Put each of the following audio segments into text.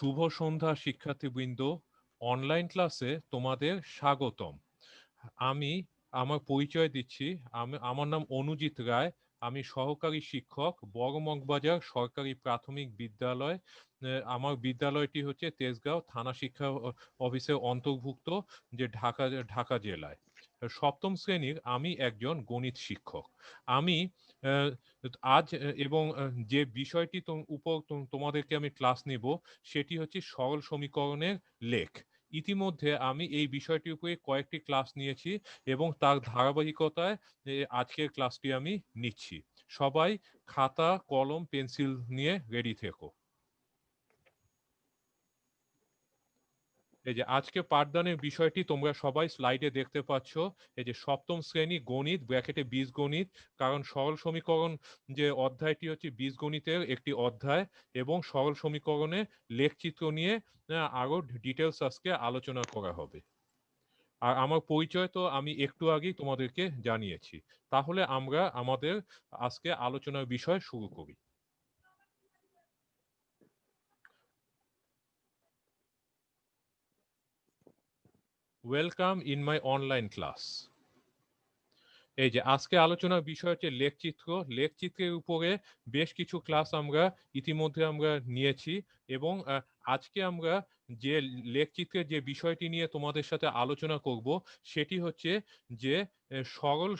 শুভ সন্ধ্যা শিক্ষার্থীবৃন্দ, অনলাইন ক্লাসে তোমাদের স্বাগতম। আমি আমার পরিচয় দিচ্ছি। আমার নাম অনুজিৎ রায়। আমি সহকারী শিক্ষক, বড় মগবাজার সরকারি প্রাথমিক বিদ্যালয়। আমার বিদ্যালয়টি হচ্ছে তেজগাঁও থানা শিক্ষা অফিসের অন্তর্ভুক্ত, যে ঢাকা জেলায়। সপ্তম শ্রেণীর আমি একজন গণিত শিক্ষক। আমি আহ, আজ এবং যে বিষয়টি উপর তোমাদেরকে আমি ক্লাস নিব সেটি হচ্ছে সরল সমীকরণের লেখ। ইতিমধ্যে আমি এই বিষয়টির উপরে কয়েকটি ক্লাস নিয়েছি এবং তার ধারাবাহিকতায় আজকের ক্লাসটি আমি নিচ্ছি। সবাই খাতা, কলম, পেন্সিল নিয়ে রেডি থেকো। এই যে আজকে পাঠদানের বিষয়টি তোমরা সবাই স্লাইডে দেখতে পাচ্ছ। এই যে সপ্তম শ্রেণী গণিত ব্র্যাকেটে বীজগণিত, কারণ সরল সমীকরণ যে অধ্যায়টি হচ্ছে বীজগণিতের একটি অধ্যায় এবং সরল সমীকরণে লেখচিত্র নিয়ে আরো ডিটেলস আজকে আলোচনা করা হবে। আর আমার পরিচয় তো আমি একটু আগেই তোমাদেরকে জানিয়েছি। তাহলে আমরা আমাদের আজকে আলোচনার বিষয় শুরু করি। Welcome in my online class. এই যে আজকে আলোচনার বিষয় হচ্ছে লেখচিত্র। লেখচিত্রের উপরে বেশ কিছু ক্লাস আমরা ইতিমধ্যে আমরা নিয়েছি এবং আজকে আমরা যে লেখচিত্রের যে বিষয়টি নিয়ে তোমাদের সাথে আলোচনা করব সেটি হচ্ছে যে সরল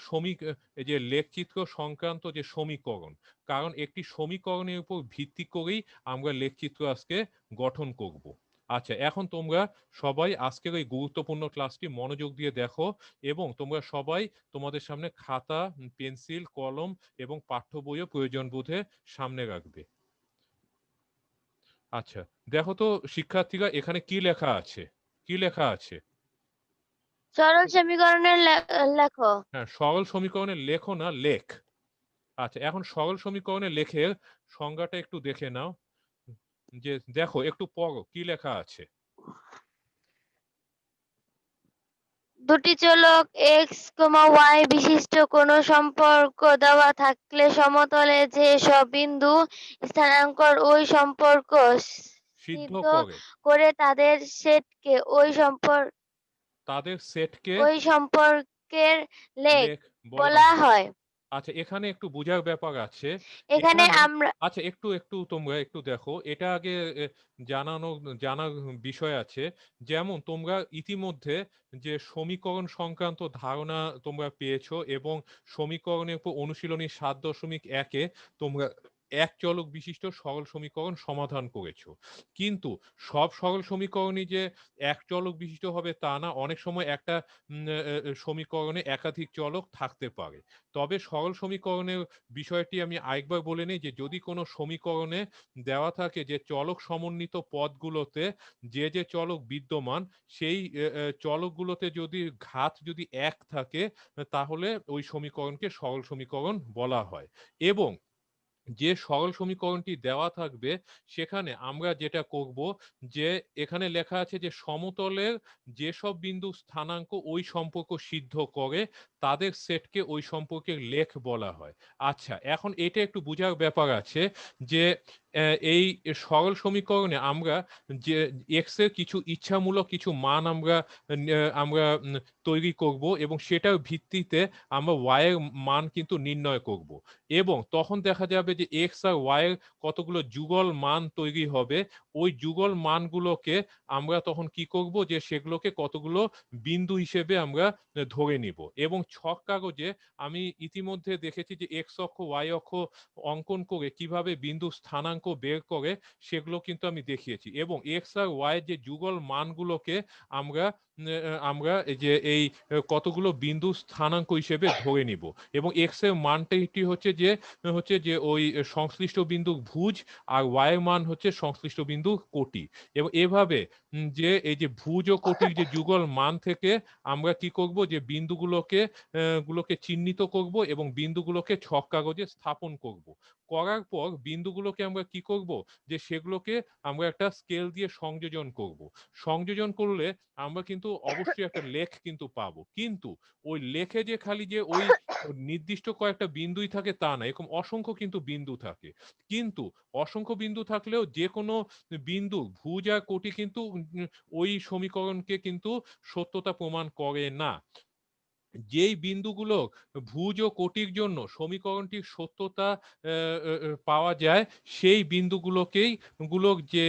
যে লেখচিত্র সংক্রান্ত যে সমীকরণ, কারণ একটি সমীকরণের উপর ভিত্তি করেই আমরা লেখচিত্র আজকে গঠন করব। আচ্ছা, এখন তোমরা সবাই আজকের এই গুরুত্বপূর্ণ ক্লাসটি মনোযোগ দিয়ে দেখো এবং তোমরা সবাই তোমাদের সামনে খাতা, পেন্সিল, কলম এবং পাঠ্য বইও প্রয়োজন বোধে সামনে রাখবে। আচ্ছা, দেখো তো শিক্ষার্থীরা, এখানে কি লেখা আছে? কি লেখা আছে? সরল সমীকরণের লেখো। হ্যাঁ, সরল সমীকরণের লেখো না, লেখ। আচ্ছা, এখন সরল সমীকরণের লেখের সংজ্ঞাটা একটু দেখে নাও। যে দেখো, একটু পড়ো কি লেখা আছে। দুটি চলক এক্স, ওয়াই বিশিষ্ট কোন সম্পর্ক দেওয়া থাকলে সমতলে যে সব বিন্দু স্থানাঙ্কর ওই সম্পর্ক সিদ্ধ সিদ্ধ করে করে তাদের সেটকে ওই সম্পর্কের লেখ লেখ বলা বলা হয়। হয়। আচ্ছা, এখানে একটু বোঝার ব্যাপার আছে। এখানে এখানে আমরা আচ্ছা, একটু একটু তোমরা একটু দেখো, এটা আগে জানার বিষয় আছে। যেমন তোমরা ইতিমধ্যে যে সমীকরণ সংক্রান্ত ধারণা তোমরা পেয়েছো এবং সমীকরণের উপর অনুশীলনী 7.1-এ তোমরা এক চলক বিশিষ্ট সরল সমীকরণ সমাধান করেছো। কিন্তু সব সরল সমীকরণই যে এক চলক বিশিষ্ট হবে তা না, অনেক সময় একটা সমীকরণে একাধিক চলক থাকতে পারে। তবে সরল সমীকরণের বিষয়টি আমি আরেকবার বলে নিই, যে যদি কোনো সমীকরণে দেওয়া থাকে যে চলক সমন্বিত পদগুলোতে যে যে চলক বিদ্যমান, সেই চলকগুলোতে যদি ঘাত যদি এক থাকে, তাহলে ওই সমীকরণকে সরল সমীকরণ বলা হয়। এবং যে সরল সমীকরণটি দেওয়া থাকবে সেখানে আমরা যেটা করব, যে এখানে লেখা আছে যে সমতলের যেসব বিন্দু স্থানাঙ্ক ওই সম্পর্ক সিদ্ধ করে তাদের সেটকে ওই সম্পর্কের লেখ বলা হয়। আচ্ছা, এখন এটা একটু বোঝার ব্যাপার আছে যে এই সরল সমীকরণে আমরা যে এক্স এর কিছু ইচ্ছামূলক কিছু মান আমরা তৈরি করব এবং সেটার ভিত্তিতে আমরা ওয়াই এর মান কিন্তু নির্ণয় করব এবং তখন দেখা যাবে যে এক্স আর ওয়াই এর কতগুলো যুগল মান তৈরি হবে। ওই যুগল মানগুলোকে আমরা তখন কি করব, যে সেগুলোকে কতগুলো বিন্দু হিসেবে আমরা ধরে নিব এবং ছক কাগজে আমি ইতিমধ্যে দেখেছি যে এক্স অক্ষ ওয়াই অক্ষ অঙ্কন করে কিভাবে বিন্দু স্থানাঙ্ক বের করে সেগুলো কিন্তু আমি দেখিয়েছি এবং এক্স আর ওয়াই যে যুগল মানগুলোকে আমরা আমরা এই কতগুলো বিন্দু স্থানাঙ্ক হিসেবে ধরে নিব এবং এক্স এর মানটি হচ্ছে যে ওই সংশ্লিষ্ট বিন্দু ভুজ আর ওয়াই এর মান হচ্ছে সংশ্লিষ্ট বিন্দু কোটি। এবং এভাবে যে এই যে ভুজ ও কোটির যে যুগল মান থেকে আমরা কি করব, যে গুলোকে চিহ্নিত করব এবং বিন্দুগুলোকে ছক কাগজে স্থাপন করব। করার পর বিন্দুগুলোকে আমরা কি করব, যে সেগুলোকে আমরা একটা স্কেল দিয়ে সংযোজন করব। সংযোজন করলে আমরা কিন্তু কিন্তু অবশ্যই একটা লেখ কিন্তু পাবো, কিন্তু ওই লেখে যে খালি যে ওই নির্দিষ্ট কয়েকটা বিন্দুই থাকে তা না, এরকম অসংখ্য কিন্তু বিন্দু থাকে। কিন্তু অসংখ্য বিন্দু থাকলেও যে কোনো বিন্দু ভুজ আর কোটি কিন্তু ওই সমীকরণকে কিন্তু সত্যতা প্রমাণ করে না। যেই বিন্দুগুলো ভুজ ও কোটির জন্য সমীকরণটির সত্যতা পাওয়া যায়, সেই বিন্দুগুলোকেই যে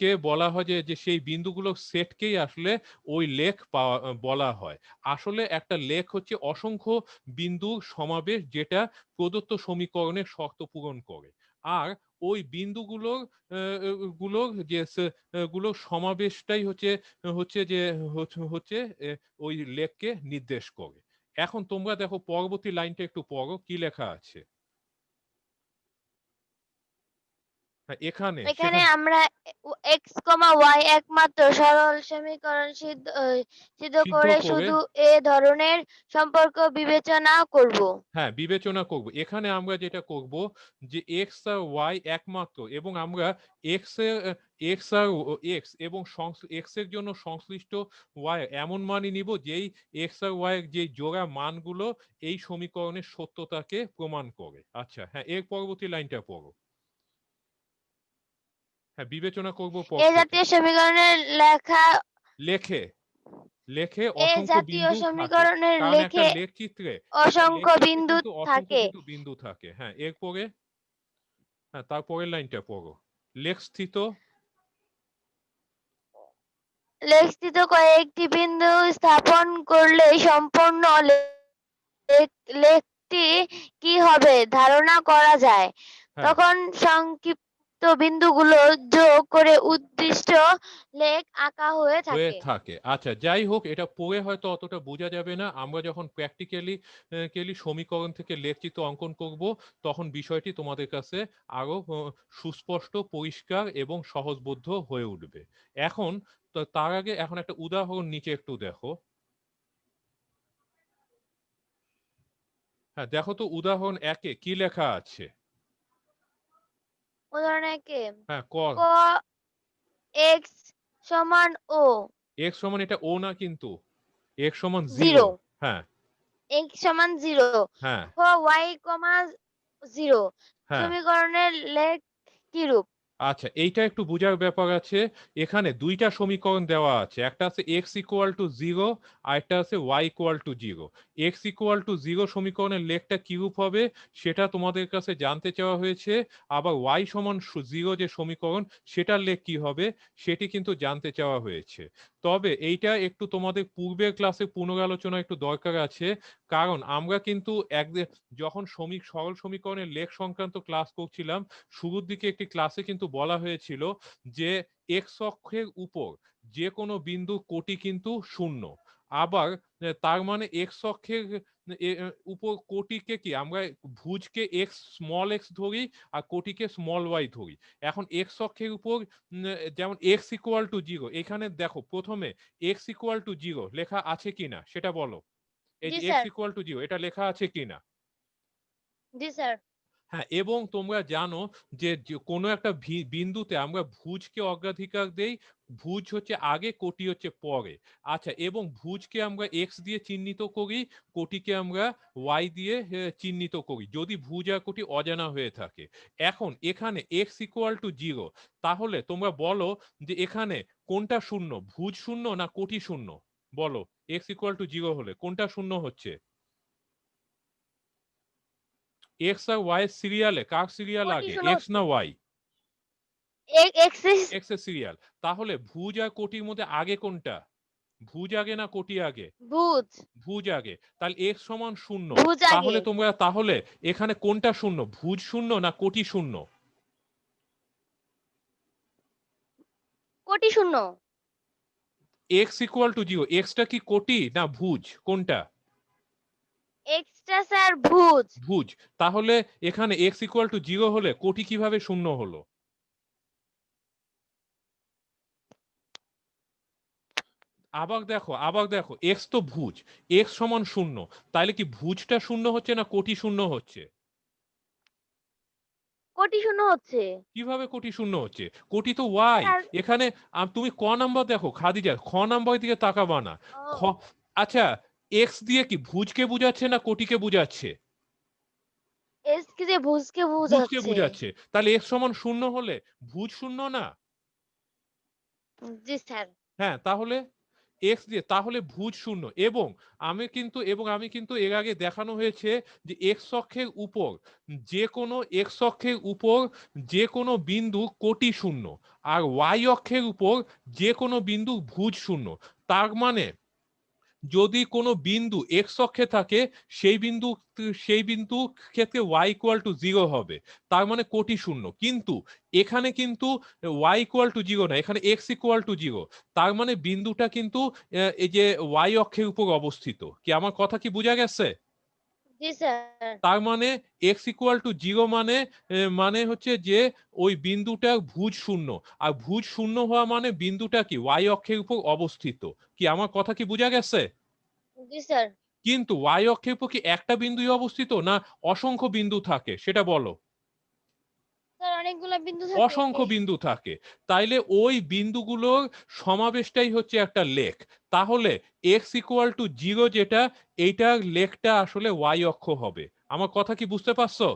কে বলা হয় যে সেই বিন্দুগুলোর সেটকেই আসলে ওই লেখ পাওয়া বলা হয়। আসলে একটা লেখ হচ্ছে অসংখ্য বিন্দুর সমাবেশ যেটা প্রদত্ত সমীকরণের শর্ত পূরণ করে। আর ওই বিন্দুগুলোর গুলোর যে গুলোর সমাবেশটাই হচ্ছে হচ্ছে যে হচ্ছে ওই লেখকে নির্দেশ করে। এখন তোমরা দেখো পরবর্তী লাইনটা একটু পড়ো কি লেখা আছে। হ্যাঁ, এখানে এখানে আমরা এক্স কমা ওয়াই একমাত্র সরল সমীকরণ সিদ্ধ সিদ্ধ করে করে শুধু এ ধরনের সম্পর্ক বিবেচনা করব। হ্যাঁ বিবেচনা করব। এখানে আমরা যেটা করব যে এক্স আর ওয়াই একমাত্র, এবং আমরা এক্স এর এক্স আর এক্স এবং এক্স এর জন্য সংশ্লিষ্ট ওয়াই এমন মানই নিব যেই এক্স আর ওয়াই এর যে জোড়া মানগুলো এই সমীকরণের সত্যতাকে প্রমাণ করে। আচ্ছা হ্যাঁ, এর পরবর্তী লাইনটা পড়ো। হ্যাঁ, বিবেচনা করব পদ এ থেকে। জাতীয় সমীকরণের লেখে লেখে এ অসংখ্য জাতীয় বিন্দু থাকে, সমীকরণের কারণ একটা লেখে লেখচিত্রে অসংখ্য বিন্দু কিন্তু অসংখ্য থাকে। কিন্তু বিন্দু থাকে। হ্যাঁ, এরপরে হ্যাঁ তারপরের লাইনটা পড়ো। লেখ স্থিত লেখচিত্র কয়েকটি বিন্দু স্থাপন করলে সম্পূর্ণ লেখটি কি হবে ধারণা করা যায়। হ্যাঁ তখন সংক্ষিপ্ত বিন্দুগুলো যোগ করে উদ্দিষ্ট লেখ আঁকা হয়ে হয়ে থাকে। থাকে। আচ্ছা যাই হোক, এটা পড়ে হয়তো অতটা বোঝা যাবে না। আমরা যখন প্র্যাকটিক্যালি সমীকরণ থেকে লেখচিত্র অঙ্কন করব, তখন বিষয়টি তোমাদের কাছে আরো সুস্পষ্ট, পরিষ্কার এবং সহজবোধ্য হয়ে উঠবে। এখন তার আগে এখন একটা উদাহরণ নিচে একটু দেখো। হ্যাঁ দেখো তো উদাহরণ 1-এ কি লেখা আছে। উদাহরণ একে হ্যাঁ ক এক্স সমান ও এক্স সমান, এটা ও না কিন্তু, এক্স সমান 0। 0, হ্যাঁ এক্স সমান 0, হ্যাঁ ক ওয়াই কমা 0 হ্যাঁ সমীকরণের লেখ কিরূপ? আচ্ছা, এইটা একটু বোঝার ব্যাপার আছে। এখানে দুইটা সমীকরণ দেওয়া আছে, একটা আছে এক্স ইকুয়াল টু 0 আর একটা আছে y equal to 0। X equal to 0 সমীকরণের লেখটা কিরূপ হবে সেটা তোমাদের কাছে জানতে চাওয়া হয়েছে। আবার ওয়াই সমান 0 যে সমীকরণ, সেটার লেখ কি হবে সেটি কিন্তু জানতে চাওয়া হয়েছে। তবে এইটা একটু তোমাদের পূর্বের ক্লাসে পুনরালোচনা একটু দরকার আছে, কারণ আমরা কিন্তু যখন সরল সমীকরণের লেখ সংক্রান্ত ক্লাস করছিলাম, শুরুর দিকে একটি ক্লাসে কিন্তু বলা হয়েছিল যে এক্স অক্ষের উপর যে কোনো বিন্দু কোটি কিন্তু শূন্য। আবার তার মানে এক্স অক্ষের উপর কোটিকে কি আমরা ভুজকে এক্স স্মল এক্স ধরি আর কোটিকে স্মল ওয়াই ধরি। এখন এক্স অক্ষের উপর যেমন এক্স ইকুয়াল টু 0, এখানে দেখো প্রথমে এক্স ইকুয়াল টু 0 লেখা আছে কিনা সেটা বলো। এই জি যে এক্স স্যার, ইকুয়াল টু 0 এটা লেখা আছে কিনা। জি স্যার। হ্যাঁ, এবং তোমরা জানো যে কোনো একটা বিন্দুতে আমরা ভুজকে অগ্রাধিকার দেই, ভুজ হচ্ছে আগে, কোটি হচ্ছে পরে। আচ্ছা, এবং ভুজকে আমরা এক্স দিয়ে চিহ্নিত করি, কোটিকে আমরা ওয়াই দিয়ে চিহ্নিত করি যদি ভুজ আর কোটি অজানা হয়ে থাকে। এখন এখানে এক্স ইকুয়াল টু 0, তাহলে তোমরা বলো যে এখানে কোনটা শূন্য, ভুজ শূন্য না কোটি শূন্য? বলো, এক্স ইকুয়াল টু 0 হলে কোনটা শূন্য হচ্ছে? এক্স আর ওয়াই সিরিয়ালে কার সিরিয়াল কোটি আগে, শূন্য এক্স হচ্ছে। না ওয়াই? এক্স এক্স এর সিরিয়াল। তাহলে ভুজ আর কোটির মধ্যে আগে কোনটা, ভুজ আগে না কোটি আগে? ভুজ, ভুজ আগে। তাহলে এক্স সমান 0। ভুজ আগে, তাহলে এখানে কোনটা শূন্য, ভুজ শূন্য না কোটি শূন্য? কোটি শূন্য। এক্স ইকুয়াল টু 0, এক্সটা কি কোটি না ভুজ, কোনটা? এক্সটা স্যার ভুজ। ভুজ। তাহলে এখানে এক্স ইকুয়াল টু 0 হলে কোটি কিভাবে শূন্য হলো? আবার দেখো এক্স তো ভুজ, এক্স সমান 0, তাহলে কি ভুজটা শূন্য হচ্ছে না কোটি শূন্য হচ্ছে? কোটি শূন্য হচ্ছে। কিভাবে কোটি শূন্য হচ্ছে? কোটি তো ওয়াই। স্যার এখানে তুমি ক নাম্বার দেখো খাদিজা, খ নাম্বারের দিকে তাকাবা না। খ ও আচ্ছা, এক্স দিয়ে কি ভুজকে বুঝাচ্ছে না কোটিকে বুঝাচ্ছে? এস কি যে ভুজকে ভুজকে বুঝাচ্ছে। বুঝাচ্ছে। তাহলে এক্স সমান শূন্য হলে ভুজ শূন্য না? জি স্যার। হ্যাঁ, তাহলে এক্স দিয়ে তাহলে ভুজ শূন্য এবং আমি কিন্তু এর আগে দেখানো হয়েছে যে এক্স অক্ষের উপর যে কোনো বিন্দু কোটি শূন্য আর ওয়াই অক্ষের উপর যে কোনো বিন্দু ভুজ শূন্য। তার মানে যদি কোনো বিন্দু এক্স অক্ষে থাকে সেই বিন্দু ক্ষেত্রে ওয়াই ইকুয়াল টু জিরো হবে, তার মানে কোটি শূন্য। কিন্তু এখানে কিন্তু ওয়াই ইকুয়াল টু জিরো না, এখানে এক্স ইকুয়াল টু জিরো। তার মানে বিন্দুটা কিন্তু এই যে ওয়াই অক্ষের উপর অবস্থিত। কি আমার কথা কি বোঝা গেছে? জি স্যার। তার মানে এক্স ইকুয়াল টু জিরো মানে মানে হচ্ছে যে ওই বিন্দুটা ভুজ শূন্য। আর ভুজ শূন্য হওয়া মানে বিন্দুটা কি ওয়াই অক্ষের উপর অবস্থিত। কি আমার কথা কি বোঝা গেছে? জি স্যার। কিন্তু ওয়াই অক্ষের উপর কি একটা বিন্দুই অবস্থিত না অসংখ্য বিন্দু থাকে সেটা বলো? স্যার অনেকগুলা বিন্দু থাকে। অসংখ্য বিন্দু থাকে। তাইলে ওই বিন্দুগুলোর সমাবেশটাই হচ্ছে একটা লেখ। তাহলে এক্স ইকুয়াল টু জিরো যেটা, এইটার লেখটা আসলে ওয়াই অক্ষ হবে। আমার কথা কি বুঝতে পারছো?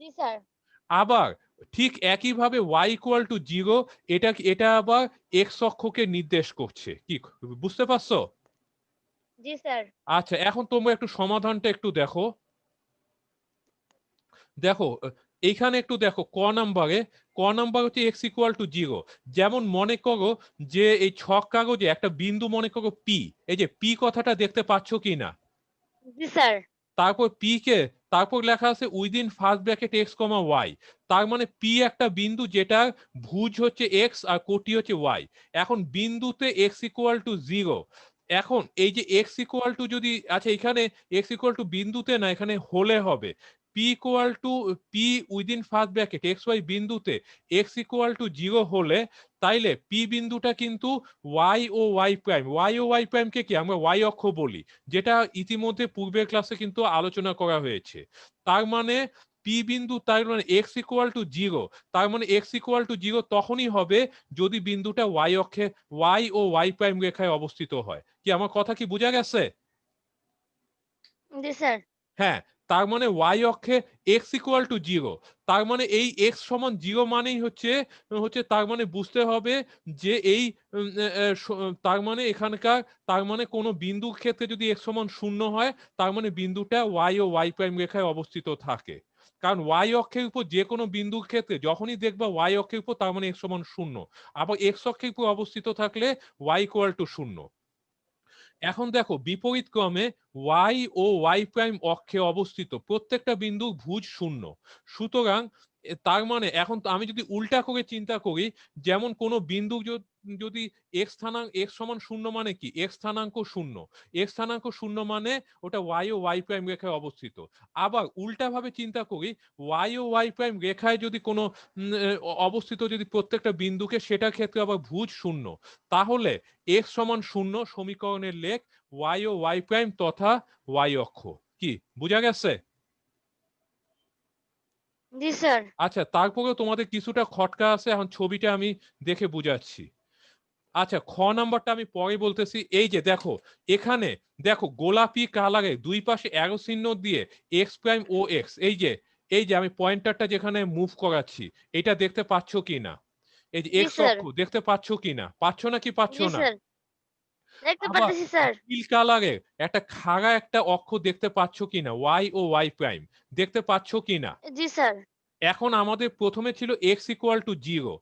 জি স্যার। আবার ঠিক একইভাবে ওয়াই ইকুয়াল টু জিরো, এটা আবার এক্স অক্ষকে নির্দেশ করছে। কি বুঝতে পারছো? জি স্যার। আচ্ছা, এখন তোমরা একটু সমাধানটা একটু দেখো। দেখো এইখানে একটু দেখো ক নাম্বার হচ্ছে এক্স ইকুয়াল টু জিরো। যেমন মনে করো যে এই ছক কাগজে একটা বিন্দু মনে করো পি, এই যে পি কথাটা দেখতে পাচ্ছ কি না? জি স্যার। তারপর পি কে তারপর লেখা আছে উইদিন ফার্স্ট ব্র্যাকেট এক্স কমা ওয়াই। তার মানে পি একটা বিন্দু যেটা ভুজ হচ্ছে এক্স আর কোটি হচ্ছে ওয়াই। এখন বিন্দুতে এক্স ইকুয়াল টু জিরো। এখন এই যে এক্স ইকুয়াল টু যদি আচ্ছা এখানে এক্স ইকুয়াল টু বিন্দুতে না, এখানে হলে হবে p equal to p within first bracket x y বিন্দুতে এক্স ইকুয়াল টু জিরো হলে তাইলে পি বিন্দুটা কিন্তু ওয়াই ও ওয়াই প্রাইমকে কি আমরা ওয়াই অক্ষ বলি, যেটা ইতিমধ্যে পূর্বের ক্লাসে কিন্তু আলোচনা করা হয়েছে। তার মানে পি বিন্দু তার মানে এক্স ইকুয়াল টু জিরো, তার মানে এক্স ইকুয়াল টু জিরো তখনই হবে যদি বিন্দুটা ওয়াই অক্ষে ওয়াই ও ওয়াই প্রাইম রেখায় অবস্থিত হয়। কি আমার কথা কি বোঝা গেছে? জি স্যার। হ্যাঁ, তার মানে ওয়াই অক্ষে এক্স ইকুয়াল টু জিরো, তার মানে এই এক্স সমান জিরো মানেই হচ্ছে হচ্ছে তার মানে বুঝতে হবে যে এই তার মানে এখানকার তার মানে কোনো বিন্দুর ক্ষেত্রে যদি এক্স সমান শূন্য হয় তার মানে বিন্দুটা ওয়াই ও ওয়াই প্রাইম রেখায় অবস্থিত থাকে। কারণ ওয়াই অক্ষের উপর যে কোনো বিন্দুর ক্ষেত্রে যখনই দেখবা ওয়াই অক্ষের উপর তার মানে এক্স সমান শূন্য, আবার এক্স অক্ষের উপর অবস্থিত থাকলে ওয়াই ইকুয়াল টু শূন্য। এখন দেখো বিপরীত ক্রমে ওয়াই ও ওয়াই প্রাইম অক্ষে অবস্থিত প্রত্যেকটা বিন্দু ভুজ শূন্য। সুতরাং তার মানে এখন আমি যদি উল্টা করে চিন্তা করি, যেমন কোন বিন্দু যদি এক্স সমান শূন্য মানে কি এক্স স্থানাঙ্ক শূন্য, এক্স স্থানাঙ্ক শূন্য মানে ওটা ওয়াই ও ওয়াই প্রাইম রেখায় অবস্থিত। আবার উল্টা ভাবে চিন্তা করি, ওয়াই ও ওয়াই প্রাইম রেখায় যদি কোনো অবস্থিত যদি প্রত্যেকটা বিন্দুকে সেটার ক্ষেত্রে আবার ভুজ শূন্য, তাহলে এক্স সমান শূন্য সমীকরণের লেখ ওয়াই ও ওয়াই প্রাইম তথা ওয়াই অক্ষ। কি বোঝা গেছে? জি স্যার। আচ্ছা, তারপরেও তোমাদের কিছুটা খটকা আছে, এখন ছবিটা আমি দেখে বুঝাচ্ছি। আচ্ছা, খ নাম্বারটা আমি পরে বলতেছি। এই যে দেখো এখানে দেখো গোলাপি কালারে দুই পাশে অ্যারো চিহ্ন দিয়ে এক্স প্রাইম ও এক্স, এই যে আমি পয়েন্টারটা যেখানে মুভ করাচ্ছি এটা দেখতে পাচ্ছ কি না? এই যে জি এক্স স্যার। অক্ষ দেখতে পাচ্ছ কি না? পাচ্ছ না কি পাচ্ছ জি না? স্যার। দেখতে আবার পারতেছি স্যার। নীল কালারের একটা খাড়া একটা অক্ষ দেখতে পাচ্ছ কিনা ওয়াই ও ওয়াই প্রাইম দেখতে পাচ্ছ কিনা? জি স্যার। এখন আমাদের প্রথমে ছিল এক্স ইকুয়াল টু জিরো,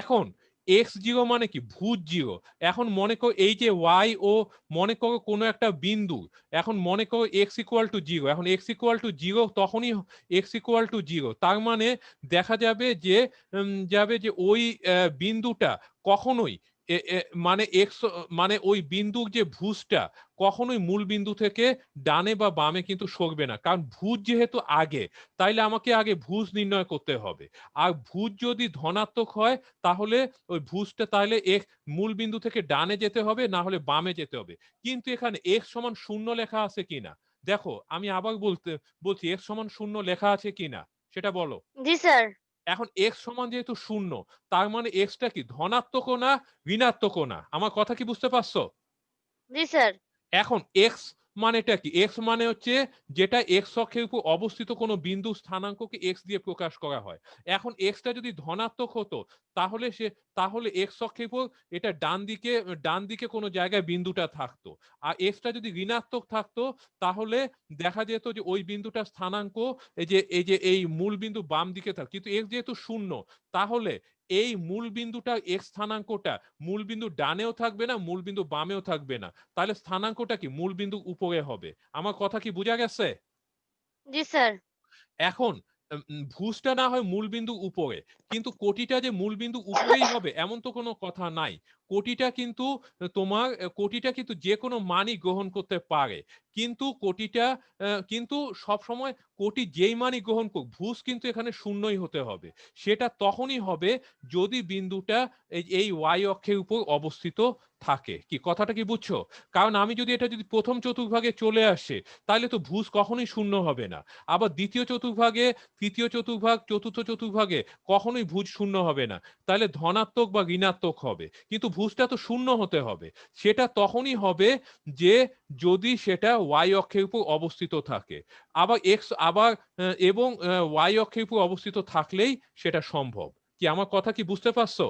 এখন এক্স জিরো মানে কি ভূত জিরো। এখন মনে করো এই যে ওয়াই ও মনে করো কোনো একটা বিন্দু, এখন মনে করো এক্স ইকুয়াল টু জিরো, এখন এক্স ইকুয়াল টু জিরো তখনই এক্স ইকুয়াল টু জিরো, তার মানে দেখা যাবে যে ওই বিন্দুটা কখনোই মানে এক্স মানে ওই বিন্দুর যে ভুজটা কখনোই মূল বিন্দু থেকে ডানে বা বামে কিন্তু সরবে না, কারণ ভুজ যেহেতু আগে তাইলে আমাকে আগে ভুজ নির্ণয় করতে হবে। আর ভুজ যদি ধনাত্মক হয় তাহলে ওই ভুজটা তাহলে মূল বিন্দু থেকে ডানে যেতে হবে না হলে বামে যেতে হবে। কিন্তু এখানে এক্স সমান শূন্য লেখা আছে কিনা দেখো, আমি আবার বলছি এক্স সমান শূন্য লেখা আছে কিনা সেটা বলো। জি স্যার। এখন এক্স সমান যেহেতু শূন্য, তার মানে এক্সটা কি ধনাত্মকও না ঋণাত্মকও না। আমার কথা কি বুঝতে পারছো? জি স্যার। এখন এক্স মানেটা কি? এক্স মানে হচ্ছে যেটা এক্স অক্ষের উপর অবস্থিত কোনো বিন্দু স্থানাঙ্ককে এক্স দিয়ে প্রকাশ করা হয়। এখন এক্সটা যদি ধনাত্মক হতো তাহলে তাহলে এক্স অক্ষের উপর এটা ডান দিকে কোনো জায়গায় বিন্দুটা থাকতো। আর এক্সটা যদি ঋণাত্মক থাকতো তাহলে দেখা যেত যে ওই বিন্দুটার স্থানাঙ্ক এই মূল বিন্দু বাম দিকে থাকতো। কিন্তু এক্স যেহেতু শূন্য তাহলে এই মূল বিন্দুটা এক্স স্থানাঙ্কটা মূল বিন্দু ডানেও থাকবে না, মূল বিন্দু বামেও থাকবে না। তাহলে স্থানাঙ্কটা কি মূল বিন্দু উপরে হবে। আমার কথা কি বোঝা গেছে? জি স্যার। এখন ভুজটা না হয় মূলবিন্দু উপরে, কিন্তু কোটিটা যে মূলবিন্দু উপরেই হবে এমন তো কোনো কথা নাই। কোটিটা কিন্তু কোটিটা কিন্তু যে কোনো মানই গ্রহণ করতে পারে। কিন্তু কিন্তু সবসময় কোটি যেই মানই গ্রহণ করুক ভুজ কিন্তু এখানে শূন্যই হতে হবে। সেটা তখনই হবে যদি বিন্দুটা এই ওয়াই অক্ষের উপর অবস্থিত থাকে। কি কথাটা কি বুঝছো? কারণ আমি যদি এটা যদি প্রথম চতুর্ভাগে চলে আসে তাহলে তো ভুজ কখনোই শূন্য হবে না। আবার দ্বিতীয় চতুর্ভাগে, তৃতীয় চতুর্ভাগ, চতুর্থ চতুর্ভাগে কখনোই ভুজ শূন্য হবে না। তাহলে ধনাত্মক বা ঋণাত্মক হবে। কিন্তু ভুজটা তো শূন্য হতে হবে। সেটা তখনই হবে যে যদি সেটা ওয়াই অক্ষের উপর অবস্থিত থাকে। আবার এক্স আবার এবং ওয়াই অক্ষের উপর অবস্থিত থাকলেই সেটা সম্ভব। কি আমার কথা কি বুঝতে পারছো?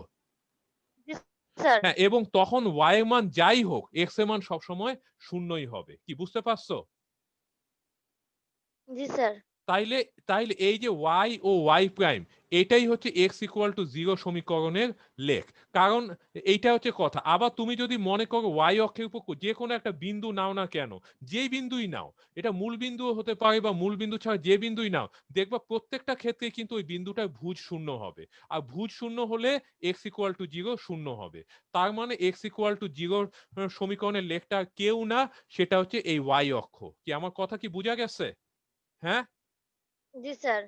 জি স্যার। হ্যাঁ, এবং তখন ওয়াই এর মান যাই হোক এক্স এর মান সবসময় শূন্যই হবে। কি বুঝতে পারছো? জি স্যার। তাইলে তাইলে এই যে ওয়াই ও ওয়াই প্রাইম এটাই হচ্ছে এক্স ইকুয়াল টু জিরো সমীকরণের লেখ। কারণ এইটা হচ্ছে কথা। আবার তুমি যদি মনে করো ওয়াই অক্ষের উপর যে কোনো একটা বিন্দু নাও না কেন, যেই বিন্দুই নাও, এটা মূল বিন্দুও হতে পারে বা মূল বিন্দু ছাড়া যে বিন্দুই নাও, দেখবা প্রত্যেকটা ক্ষেত্রে কিন্তু ওই বিন্দুটার ভুজ শূন্য হবে। আর ভুজ শূন্য হলে এক্স ইকুয়াল টু জিরো শূন্য হবে। তার মানে এক্স ইকুয়াল টু জিরোর সমীকরণের লেখটা কেউ না, সেটা হচ্ছে এই ওয়াই অক্ষ। কি আমার কথা কি বোঝা গেছে? হ্যাঁ? জি স্যার।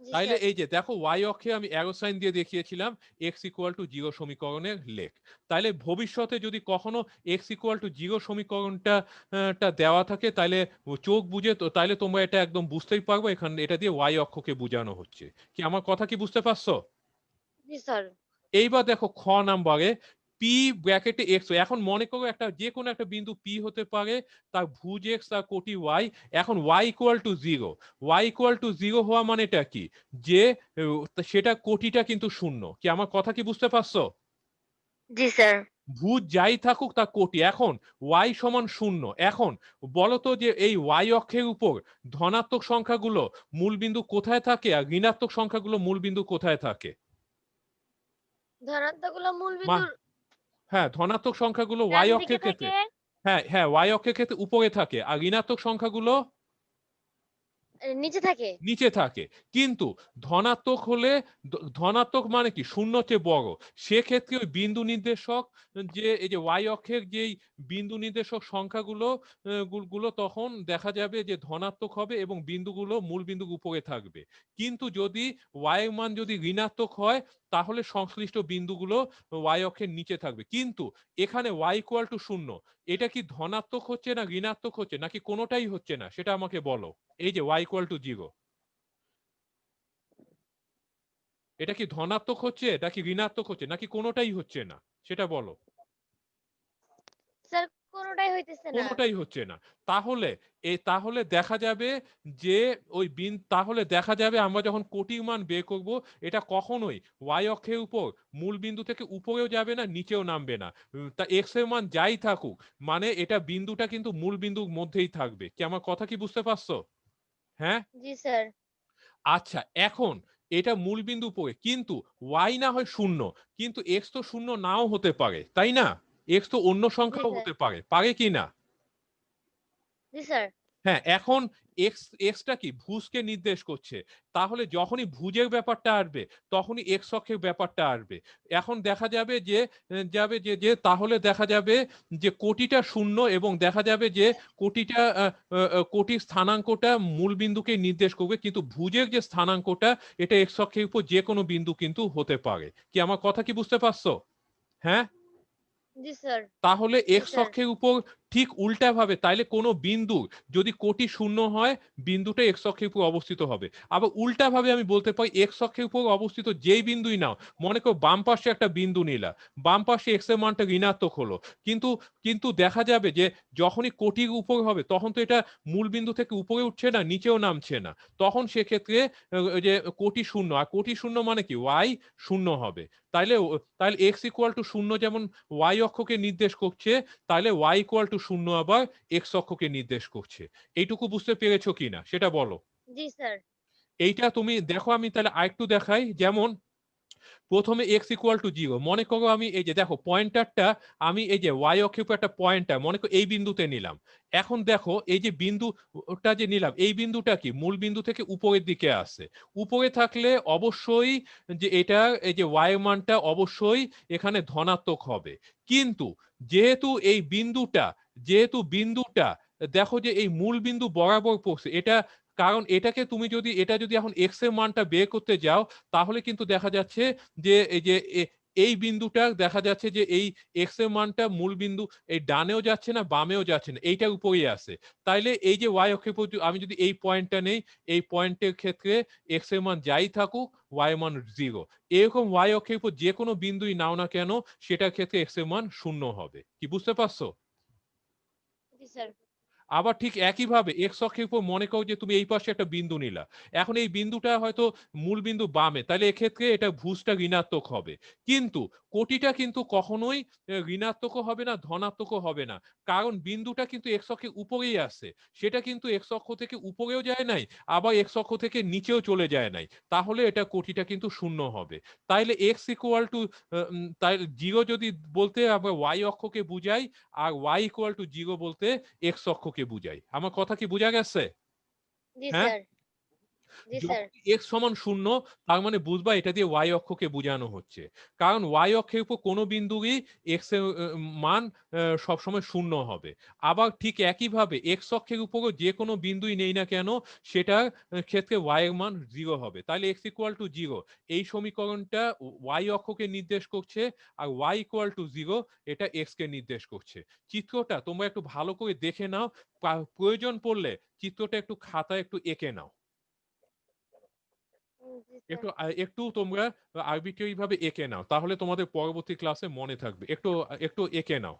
জি তাইলে স্যার। এই যে দেখো ওয়াই অক্ষে আমি অ্যারো সাইন দিয়ে দেখিয়েছিলাম এক্স ইকুয়াল টু জিরো সমীকরণের লেখ। তাইলে ভবিষ্যতে যদি কখনো এক্স ইকুয়াল টু জিরো সমীকরণটা দেওয়া থাকে তাইলে চোখ বুঝে তো তাইলে তোমরা এটা একদম বুঝতেই পারবো এখানে এটা দিয়ে ওয়াই অক্ষকে বোঝানো হচ্ছে। কি আমার কথা কি বুঝতে পারছো? জি স্যার। এইবার দেখো খ নাম্বারে পি ব্র্যাকেটে এক্স। এখন মনে করো একটা যে কোনো একটা বিন্দু পি হতে পারে, তার ভুজ এক্স তার কোটি ওয়াই। এখন y equal to zero. Y equal to zero হওয়া মানে এটা কি যে সেটা কোটিটা কিন্তু শূন্য। কি আমার কথা কি বুঝতে পারছো? জি স্যার। ভুজ যাই থাকুক তার কোটি। এখন ওয়াই সমান শূন্য। এখন বলতো যে এই ওয়াই অক্ষের উপর ধনাত্মক সংখ্যাগুলো মূলবিন্দু কোথায় থাকে আর ঋণাত্মক সংখ্যাগুলো মূলবিন্দু কোথায় থাকে? ধনাত্মক গুলো মূল মা বিন্দুর হ্যাঁ, ধনাত্মক সংখ্যাগুলো ডান ওয়াই দিকে অক্ষের ক্ষেত্রে থাকে। হ্যাঁ, হ্যাঁ, ওয়াই অক্ষের ক্ষেত্রে উপরে থাকে। আর ঋণাত্মক সংখ্যাগুলো নিচে থাকে। নিচে থাকে। কিন্তু ধনাত্মক হলে ধনাত্মক মানে কি শূন্যর চেয়ে বড়। সেক্ষেত্রে ওই বিন্দু নির্দেশক যে এই যে ওয়াই অক্ষের যেই বিন্দু নির্দেশক সংখ্যাগুলো গুলো তখন দেখা যাবে যে ধনাত্মক হবে এবং বিন্দুগুলো মূল বিন্দুর উপরে থাকবে। কিন্তু যদি ওয়াই এর মান যদি ঋণাত্মক হয় তাহলে সংশ্লিষ্ট বিন্দুগুলো ওয়াই অক্ষের নিচে থাকবে। কিন্তু এখানে ওয়াই ইকুয়াল টু শূন্য। এটা কি ধনাত্মক হচ্ছে না ঋণাত্মক হচ্ছে নাকি কোনোটাই হচ্ছে না সেটা আমাকে বলো। এই যে ওয়াই ইকুয়াল টু জিরো, এটা কি ধনাত্মক হচ্ছে নাকি ঋণাত্মক হচ্ছে নাকি কোনোটাই হচ্ছে না সেটা বলো। স্যার কোনটাই হইতেছে না। কোনোটাই হচ্ছে না। তাহলে তাহলে দেখা যাবে যে তাহলে দেখা যাবে আমরা যখন কোটির মান বের করব এটা কখনোই ওয়াই অক্ষের উপর মূল বিন্দু থেকে উপরেও যাবে না নিচেও নামবে না। তা এক্স এর মান যাই থাকুক মানে এটা বিন্দুটা কিন্তু মূল বিন্দুর মধ্যেই থাকবে। কি আমার কথা কি বুঝতে পারছো? হ্যাঁ? জি স্যার। আচ্ছা, এখন এটা মূল বিন্দু পড়ে কিন্তু ওয়াই না হয় শূন্য, কিন্তু এক্স তো শূন্য নাও হতে পারে তাই না? এক্স তো অন্য জি সংখ্যাও স্যার। হতে পারে, পারে কি না? জি স্যার। হ্যাঁ, এখন এক্সটা কি ভুজকে নির্দেশ করছে। তাহলে যখনই ভুজের ব্যাপারটা আসবে তখনই এক্স অক্ষের ব্যাপারটা আসবে। এখন দেখা যাবে যে যাবে যে যে তাহলে দেখা যাবে যে কোটিটা শূন্য এবং দেখা যাবে যে কোটিটা কোটির স্থানাঙ্কটা মূল বিন্দুকে নির্দেশ করবে কিন্তু ভুজের যে স্থানাঙ্কটা এটা এক্স অক্ষের উপর যে কোনো বিন্দু কিন্তু হতে পারে। কি আমার কথা কি বুঝতে পারছো? হ্যাঁ? জি স্যার। তাহলে জি এক্স স্যার। অক্ষের উপর ঠিক উল্টা ভাবে তাইলে কোনো বিন্দু যদি কোটি শূন্য হয় বিন্দুটা এক্স অক্ষের উপর অবস্থিত হবে। আবার উল্টা ভাবে আমি বলতে পারি এক্স অক্ষের উপর অবস্থিত যেই বিন্দুই নাও, মনে করো বাম পাশে একটা বিন্দু নিলা, বাম পাশে এক্স এর মানটা ঋণাত্মক হলো, কিন্তু কিন্তু দেখা যাবে যে যখনই কোটির উপর হবে তখন তো এটা মূল বিন্দু থেকে উপরে উঠছে না, নিচেও নামছে না, তখন সেক্ষেত্রে যে কোটি শূন্য, আর কোটি শূন্য মানে কি ওয়াই শূন্য হবে। তাইলে তাইলে এক্স ইকুয়াল টু শূন্য যেমন ওয়াই অক্ষকে নির্দেশ করছে, তাহলে ওয়াই ইকুয়াল টু শূন্য আবার এক্স অক্ষকে নির্দেশ করছে। এইটুকু বুঝতে পেরেছো কিনা সেটা বলো। জি স্যার। এইটা তুমি দেখো, আমি তাহলে আরেকটু দেখাই। যেমন প্রথমে এক্স ইকুয়াল টু জিরো, মনে করো আমি এই যে দেখো পয়েন্টারটা, আমি এই যে ওয়াই অক্ষের উপর একটা পয়েন্টার মনে করো এই বিন্দুতে নিলাম। এখন দেখো এই যে বিন্দুটা যে নিলাম, এই বিন্দুটা কি মূল বিন্দু থেকে উপরের দিকে আসে। উপরে থাকলে অবশ্যই যে এটা এই যে ওয়াই মানটা অবশ্যই এখানে ধনাত্মক হবে। কিন্তু যেহেতু এই বিন্দুটা দেখো যে এই মূল বিন্দু বরাবর পড়ছে, এটা কারণ এটাকে তুমি যদি এটা যদি এখন এক্স এর মানটা বের করতে যাও, তাহলে কিন্তু দেখা যাচ্ছে যে এই যে এই বিন্দুটা দেখা যাচ্ছে যে এই এক্স এর মানটা মূল বিন্দু এই ডানেও যাচ্ছে না বামেও যাচ্ছে না, এইটার উপরেই আছে। তাইলে এই যে ওয়াই অক্ষের উপর আমি যদি এই পয়েন্টটা নেই, এই পয়েন্টের ক্ষেত্রে এক্স এর মান যাই থাকুক ওয়াই মান জিরো। এরকম ওয়াই অক্ষের উপর যে কোনো বিন্দুই নাও না কেন সেটার ক্ষেত্রে এক্স এর মান শূন্য হবে। কি বুঝতে পারছো? জি স্যার। আবার ঠিক একইভাবে এক্স অক্ষের উপর মনে করো যে তুমি এই পাশে একটা বিন্দু নিলা, এখন এই বিন্দুটা হয়তো মূল বিন্দু বামে, তাহলে এক্ষেত্রে এটা ভুজটা ঋণাত্মক হবে। কিন্তু কোটিটা কিন্তু কখনোই ঋণাত্মক হবে না, ধনাত্মক হবে না, কারণ বিন্দুটা কিন্তু এক্স অক্ষের উপরেই আছে। সেটা কিন্তু এক্স অক্ষ থেকে উপরেও যায় নাই, আবার এক্স অক্ষ থেকে নিচেও চলে যায় নাই, তাহলে এটা কোটিটা কিন্তু শূন্য হবে। তাইলে এক্স ইকুয়াল টু তাই জিরো যদি বলতে আমরা ওয়াই অক্ষকে বুঝাই, আর ওয়াই ইকুয়াল টু জিরো বলতে এক্স অক্ষকে বুঝাই। আমার কথা কি বোঝা গেছে? জি হ্যাঁ, স্যার। জি স্যার। যখন এক্স সমান শূন্য তার মানে বুঝবা এটা দিয়ে ওয়াই অক্ষকে বোঝানো হচ্ছে, কারণ ওয়াই অক্ষের উপর কোনো বিন্দুরই এক্স এর মান সবসময় শূন্য হবে। আবার ঠিক একইভাবে এক্স অক্ষের উপরও যে কোনো বিন্দুই নেই না কেন সেটার ক্ষেত্রে ওয়াই এর মান জিরো হবে। তাহলে এক্স ইকুয়াল টু জিরো এই সমীকরণটা ওয়াই অক্ষকে নির্দেশ করছে, আর ওয়াই ইকুয়াল টু জিরো এটা এক্স কে নির্দেশ করছে। চিত্রটা তোমরা একটু ভালো করে দেখে নাও, প্রয়োজন পড়লে চিত্রটা একটু খাতায় একটু এঁকে নাও, জি স্যার। একটু তোমরা আরবিট্রারি ভাবে এঁকে নাও, তাহলে তোমাদের পরবর্তী ক্লাসে মনে থাকবে। একটু একটু এঁকে নাও।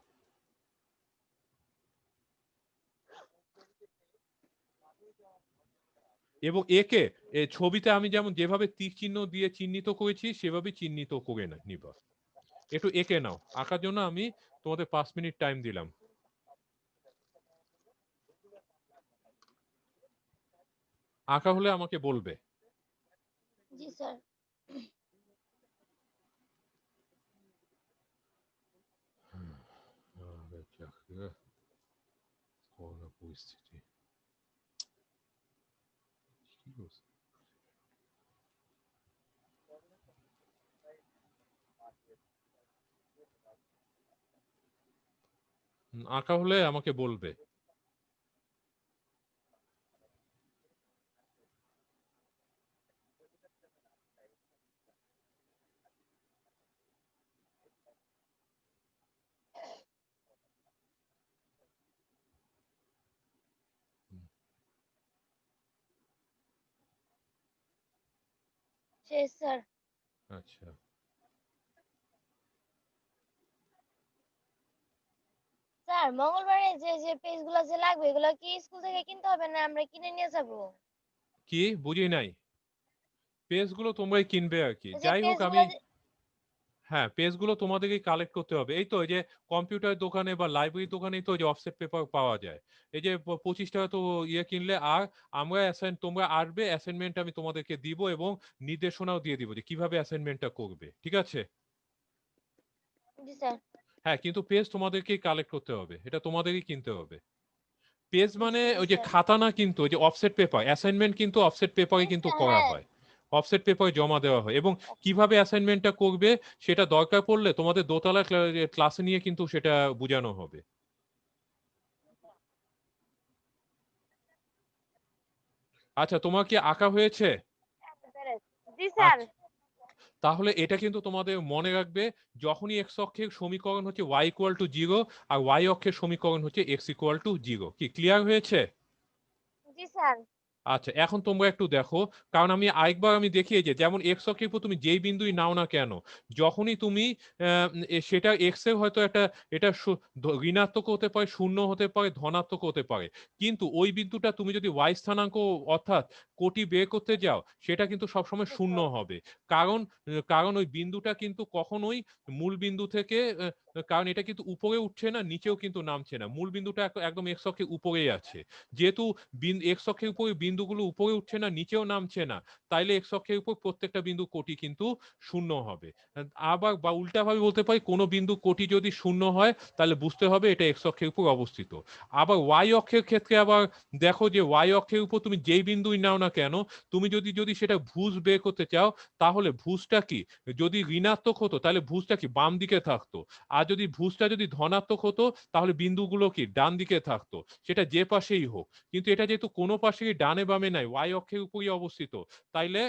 এবং একে ছবিতে আমি যেমন যেভাবে তীর চিহ্ন দিয়ে চিহ্নিত করেছি সেভাবে চিহ্নিত করে নিবা। একটু এঁকে নাও, আঁকার জন্য আমি তোমাদের 5 মিনিট টাইম দিলাম। আঁকা হলে আমাকে বলবে। জি স্যার। পরিস্থিতি আঁকা হলে আমাকে বলবে। শেষ স্যার। আচ্ছা, স্যার মঙ্গলবারে যে যে পেজগুলো যে লাগবে এগুলো কি স্কুল থেকে কিনতে হবে না আমরা কিনে নিয়ে যাব? কি বুঝি নাই? পেজগুলো তোমরাই কিনবে আর কি, এই যে যাই হোক আমি। পেজগুলো হ্যাঁ, পেজগুলো তোমাদেরকে কালেক্ট করতে হবে। এই তো এই যে কম্পিউটার দোকানে বা লাইব্রেরি দোকানেই তো ওই যে অফসেট পেপার পাওয়া যায়। এই যে 25 টাকা তো ইয়ে কিনলে, আর আমরা তোমরা আসবে, অ্যাসাইনমেন্ট আমি তোমাদেরকে দিব এবং নির্দেশনাও দিয়ে দিব যে কিভাবে অ্যাসাইনমেন্টটা করবে, ঠিক আছে? জি স্যার। হ্যাঁ, কিন্তু পেজ তোমাদেরকেই কালেক্ট করতে হবে, এটা তোমাদেরই কিনতে হবে। পেজ মানে জি ওই যে স্যার। খাতা না, কিন্তু ওই যে অফসেট পেপার, অ্যাসাইনমেন্ট কিন্তু অফসেট পেপারে জি কিন্তু স্যার করা হ্যাঁ। হয়, অফসেট পেপারে জমা দেওয়া হয়। এবং কিভাবে অ্যাসাইনমেন্টটা করবে সেটা দরকার পড়লে তোমাদের দোতলা ক্লাসে নিয়ে কিন্তু সেটা বোঝানো হবে। আচ্ছা, তোমার কি আঁকা হয়েছে? জি স্যার। আচ্ছা, তাহলে এটা কিন্তু তোমাদের মনে রাখবে, যখনই এক্স অক্ষের সমীকরণ হচ্ছে ওয়াই ইকুয়াল টু 0 আর ওয়াই অক্ষের সমীকরণ হচ্ছে এক্স ইকুয়াল টু 0। কি ক্লিয়ার হয়েছে? জি স্যার। আচ্ছা, এখন তোমরা একটু দেখো, কারণ আমি আরেকবার আমি দেখিয়ে যে যেমন এক্স অক্ষের উপর তুমি যেই বিন্দুই নাও না কেন, যখনই তুমি সেটা এক্স এর হয়তো একটা এটা ঋণাত্মক হতে পারে, শূন্য হতে পারে, ধনাত্মক হতে পারে, কিন্তু ওই বিন্দুটা তুমি যদি ওয়াই স্থানাঙ্ক অর্থাৎ কোটি বের করতে যাও, সেটা কিন্তু সবসময় শূন্য হবে। কারণ কারণ ওই বিন্দুটা কিন্তু কখনোই মূল বিন্দু থেকে কারণ এটা কিন্তু উপরে উঠছে না, নিচেও কিন্তু নামছে না, মূল বিন্দুটা একদম এক্স অক্ষের উপরেই আছে। যেহেতু এক্স অক্ষের উপরে বিন্দুগুলো উপরে উঠছে না, নিচেও নামছে না, তাইলে এক্স অক্ষের উপর প্রত্যেকটা বিন্দু কোটি কিন্তু শূন্য হবে। আবার বা উল্টাভাবে বলতে পারি, কোনো বিন্দু কোটি যদি শূন্য হয় তাহলে বুঝতে হবে এটা এক্স অক্ষের উপর অবস্থিত। আবার ওয়াই অক্ষের ক্ষেত্রে আবার দেখো যে ওয়াই অক্ষের উপর তুমি যেই বিন্দুই নাও না কেন, তুমি যদি যদি সেটা ভুজ বের করতে চাও, তাহলে ভুজটা কি, যদি ঋণাত্মক হতো তাহলে ভুজটা কি বাম দিকে থাকতো, আর যদি ভুজটা যদি ধনাত্মক হতো তাহলে বিন্দুগুলো কি ডান দিকে থাকতো, সেটা যে পাশেই হোক। কিন্তু এটা যেহেতু কোনো পাশেই ডানে বামে নাই, ওয়াই অক্ষের উপরই অবস্থিত, তাইলে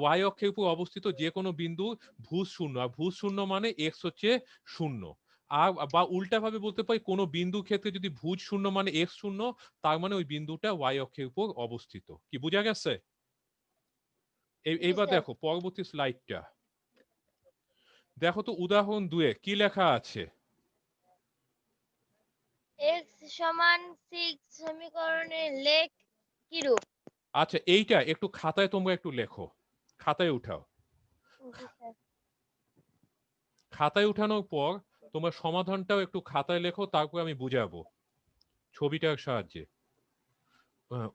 ওয়াই অক্ষের উপর অবস্থিত যে কোনো বিন্দু ভুজ শূন্য, আর ভুজ শূন্য মানে এক্স হচ্ছে শূন্য। আর বা উল্টা ভাবে বলতে পারি, কোনো বিন্দু ক্ষেত্রে যদি ভুজ শূন্য মানে এক্স শূন্য, তার মানে ওই বিন্দুটা ওয়াই অক্ষের উপর অবস্থিত। কি বোঝা গেছে? জি এইবার স্যার। দেখো পরবর্তী স্লাইডটা দেখো তো, উদাহরণ 2 কি লেখা আছে? এক্স সমান 6 সমীকরণের লেখ কিরূপ? আচ্ছা, এইটা একটু খাতায় তোমরা একটু লেখো, খাতায় উঠাও। জি স্যার। খাতায় উঠানোর পর তোমার সমাধানটাও একটু খাতায় লেখো, তারপর আমি বুঝাবো ছবিটার সাহায্যে।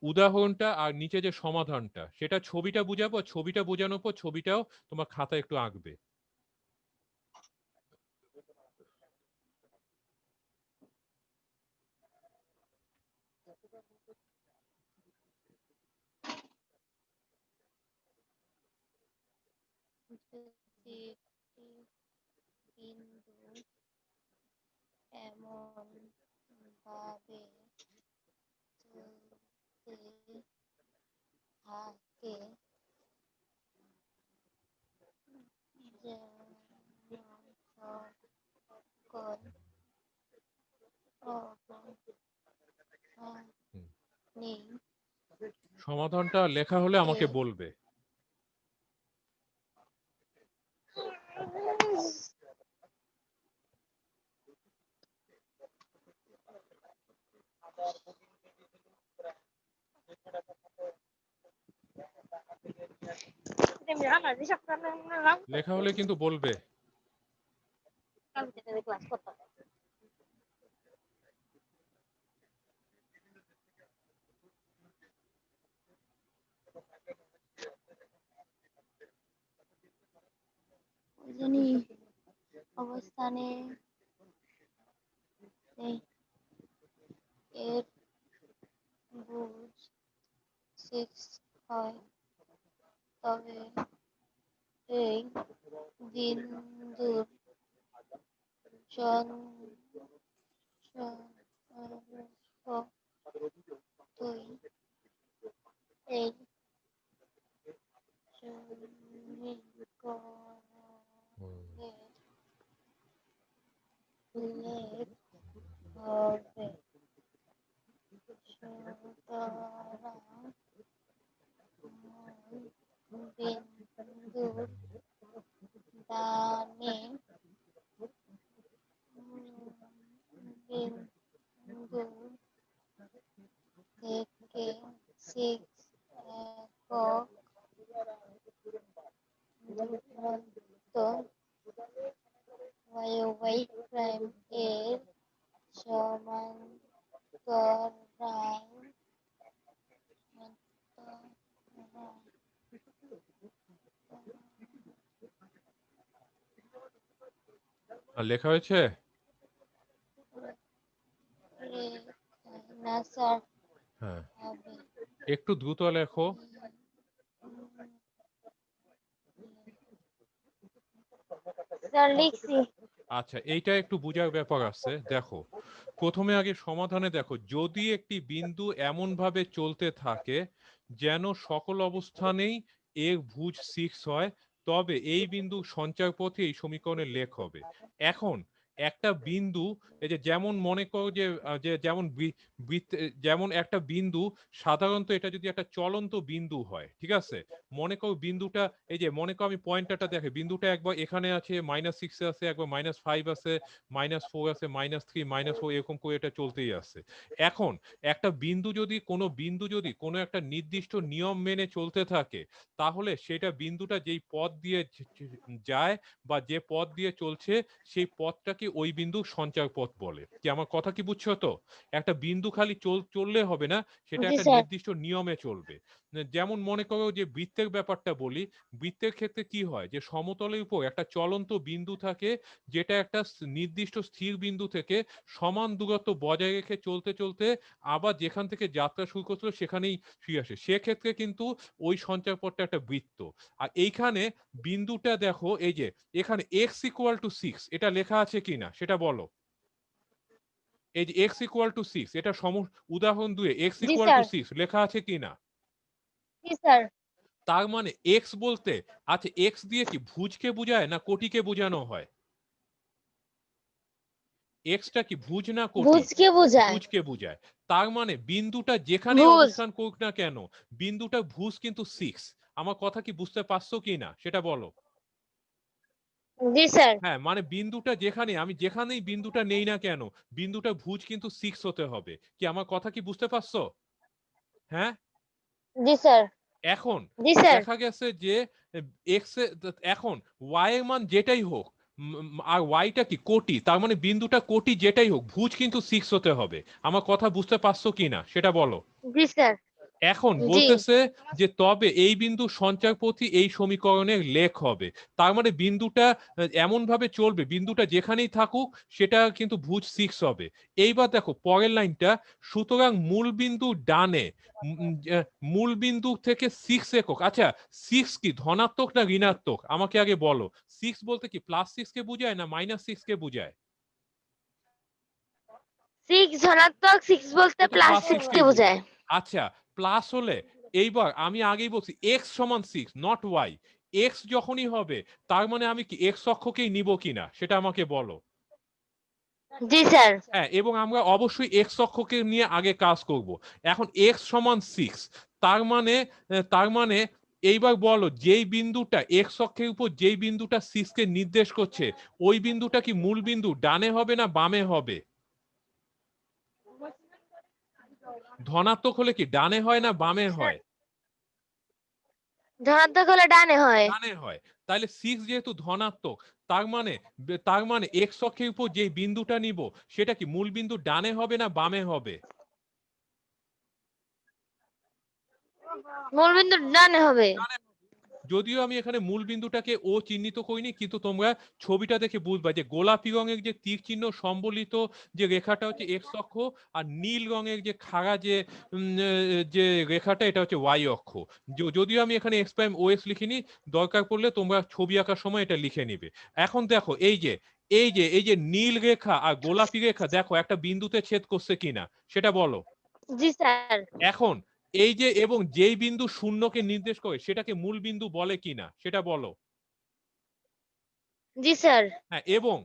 উদাহরণটা আর নিচে যে সমাধানটা, সেটা ছবিটা বুঝাবো, ছবিটা বোঝানোর পর ছবিটাও তোমার খাতায় একটু আঁকবে। যদি একটি বিন্দু এমন ভাবে চলতে থাকে যেমন সকল অবস্থানেই সমাধানটা লেখা হলে আমাকে এর বলবে। লেখা হলে কিন্তু বলবে। ক্লাস করতাম। ওজনী অবস্থানে এর বুঝ 6 হয়, তবে এই বিন্দুর চন্দ্রই এই সমীকরণের লেখ হবে। সুতরাং বিন্দুর ডানে বিন্দু থেকে 6 একক দূরত্ব y প্রাইম এর সমান্তরাল আর লেখা হয়েছে? না স্যার, হ্যাঁ, হবে। একটু দ্রুত লেখো। স্যার লিখছি। আচ্ছা, এইটা একটু বোঝার ব্যাপার আছে। দেখো, প্রথমে আগে সমাধানে দেখো, যদি একটি বিন্দু এমন ভাবে চলতে থাকে যেন সকল অবস্থানেই এর ভুজ 6 হয়, তবে এই বিন্দু সঞ্চার পথে এই সমীকরণের লেখ হবে। এখন একটা বিন্দু, এই যে যেমন মনে করো যে যেমন যেমন একটা বিন্দু সাধারণত এটা যদি একটা চলন্ত বিন্দু হয়, ঠিক আছে, মনে করো বিন্দুটা, এই যে মনে করো আমি পয়েন্টারটা দেখে বিন্দুটা একবার এখানে আছে -6 আছে, একবার -5 আছে, -4 আছে, -3 -4 এরকম করে এটা চলতেই আছে। এখন একটা বিন্দু যদি কোনো একটা নির্দিষ্ট নিয়ম মেনে চলতে থাকে, তাহলে সেটা বিন্দুটা যেই পথ দিয়ে যায় বা যে পথ দিয়ে চলছে সেই পথটাকে ওই বিন্দুর সঞ্চার পথ বলে। কি আমার কথা কি বুঝছো তো? একটা বিন্দু খালি চললে হবে না, সেটা জি একটা স্যার। নির্দিষ্ট নিয়মে চলবে। যেমন মনে করো যে বৃত্তের ব্যাপারটা বলি, বৃত্তের ক্ষেত্রে কি হয় যে সমতলের উপর একটা চলন্ত বিন্দু থাকে, যেটা একটা নির্দিষ্ট স্থির বিন্দু থেকে সমান দূরত্ব বজায় রেখে চলতে চলতে আবার যেখান থেকে যাত্রা শুরু করছিল সেখানেই ফিরে আসে। সেক্ষেত্রে কিন্তু ওই সঞ্চার পথটা একটা বৃত্ত। আর এইখানে বিন্দুটা দেখো, এই যে এখানে x=6 এটা লেখা আছে কিনা সেটা বলো। এই যে x=6 এটা উদাহরণ 2 এ জি স্যার। x=6 লেখা আছে কিনা? জি স্যার। তার মানে x বলতে, আচ্ছা x দিয়ে কি ভুজকে বোঝায় না কোটিকে বোঝানো হয়? এক্সটা কি ভুজ না কোটি? ভুজকে বোঝায়। ভুজকে বোঝায়। তার মানে বিন্দুটা যেখানেই ভুজ। অবস্থান করুক না কেন, বিন্দুটা ভুজ কিন্তু 6। আমার কথা কি বুঝতে পারছো কি না সেটা বলো। জি স্যার। হ্যাঁ, মানে বিন্দুটা যেখানে, আমি যেখানেই বিন্দুটা নেই না কেন, বিন্দুটা ভুজ কিন্তু 6 হতে হবে। কি আমার কথা কি বুঝতে পারছো? হ্যাঁ। জি স্যার। এখন জি স্যার। দেখা গেছে যে এক্স এখন ওয়াই এর মান যেটাই হোক, আর ওয়াইটা কি কোটি, তার মানে বিন্দুটা কোটি যেটাই হোক ভুজ কিন্তু 6 হতে হবে। আমার কথা বুঝতে পারছো কিনা সেটা বলো। জি স্যার। এখন জি। বলতেছে যে তবে এই বিন্দু সঞ্চার পথই এই সমীকরণের লেখ হবে। তার মানে বিন্দুটা এমন ভাবে চলবে, বিন্দুটা যেখানেই থাকুক সেটা কিন্তু ভুজ 6 হবে। এইবার দেখো পরের লাইনটা, সুতরাং মূল বিন্দু ডানে, মূল বিন্দু থেকে 6 একক, আচ্ছা 6 কি ধনাত্মক না ঋণাত্মক আমাকে আগে বলো। 6 বলতে কি +6 কে বোঝায় না -6 কে বোঝায়? 6 ধনাত্মক, 6 বলতে বলতে প্লাস +6 6 কে কে বোঝায়। বোঝায়। আচ্ছা প্লাস হলে, এইবার আমি আগেই বলছি x=6 নট y। x যখনই হবে তার মানে আমি কি x অক্ষকেই নিব কিনা সেটা আমাকে বলো। জি স্যার। হ্যাঁ, এবং আমরা অবশ্যই x অক্ষকে নিয়ে আগে কাজ করব। এখন x=6, তার মানে এইবার বলো যেই বিন্দুটা x অক্ষের উপর যেই বিন্দুটা 6 কে নির্দেশ করছে, ওই বিন্দুটা কি মূল বিন্দু ডানে হবে না বামে হবে? ধনাত্মক হলে কি ডানে হয় না বামে হয়? ধনাত্মক হলে ডানে হয়। ডানে হয়। তাহলে 6 যেহেতু ধনাত্মক, তার মানে x অক্ষের উপর যে বিন্দুটা নিব সেটা কি মূল বিন্দু ডানে হবে না বামে হবে? মূলবিন্দু ডানে হবে। যদিও আমি এখানে মূল বিন্দুটাকে ও চিহ্নিত করিনি, কিন্তু তোমরা ছবিটা দেখে বুঝবা যে গোলাপি রঙের যে তীর চিহ্ন সম্বলিত যে রেখাটা হচ্ছে এক্স অক্ষ, আর নীল রঙের যে খাড়া যে রেখাটা এটা হচ্ছে ওয়াই অক্ষ। যদিও আমি এখানে এক্স প্রাইম ও এক্স লিখিনি, দরকার পড়লে তোমরা ছবি আঁকার সময় এটা লিখে নিবে। এখন দেখো এই যে নীল রেখা আর গোলাপি রেখা দেখো একটা বিন্দুতে ছেদ করছে কিনা সেটা বলো। জি স্যার। এখন এই যে এবং যেই বিন্দু শূন্যকে নির্দেশ করে সেটাকে মূল বিন্দু বলে কিনা সেটা বলো। জি স্যার। হ্যাঁ, এবং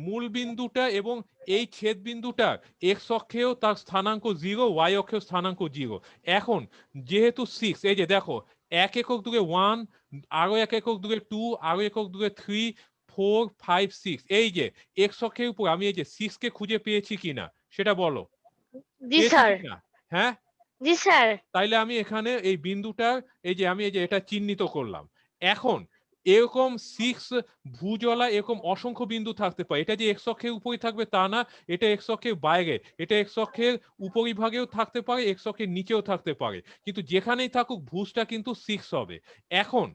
মূল বিন্দুটা এবং এই ছেদ বিন্দুটা এক্স অক্ষেও তার স্থানাঙ্ক 0, ওয়াই অক্ষেও স্থানাঙ্ক 0। এখন যেহেতু 6, এই যে দেখো 1 একক দূরে 1, আরো 1 একক দূরে 2, আরো একক দূরে 3, 4, 5, 6, এই যে এক্স অক্ষের উপর আমি এই যে 6 কে খুঁজে পেয়েছি কিনা সেটা বলো। জি পেয়েছি স্যার। কিনা? হ্যাঁ। জি স্যার। তাইলে আমি এখানে এই বিন্দুটা, আমি এই যে এটা চিহ্নিত করলাম। এখন এরকম 6 ভুজওয়ালা এরকম অসংখ্য বিন্দু থাকতে পারে। এটা যে এক্স অক্ষের উপরই থাকবে তা না, এটা এক্স অক্ষের বাইরে, এটা এক্স অক্ষের উপরিভাগেও থাকতে পারে, এক্স অক্ষের নিচেও থাকতে পারে, কিন্তু যেখানেই থাকুক ভুজটা কিন্তু 6 হবে। এখন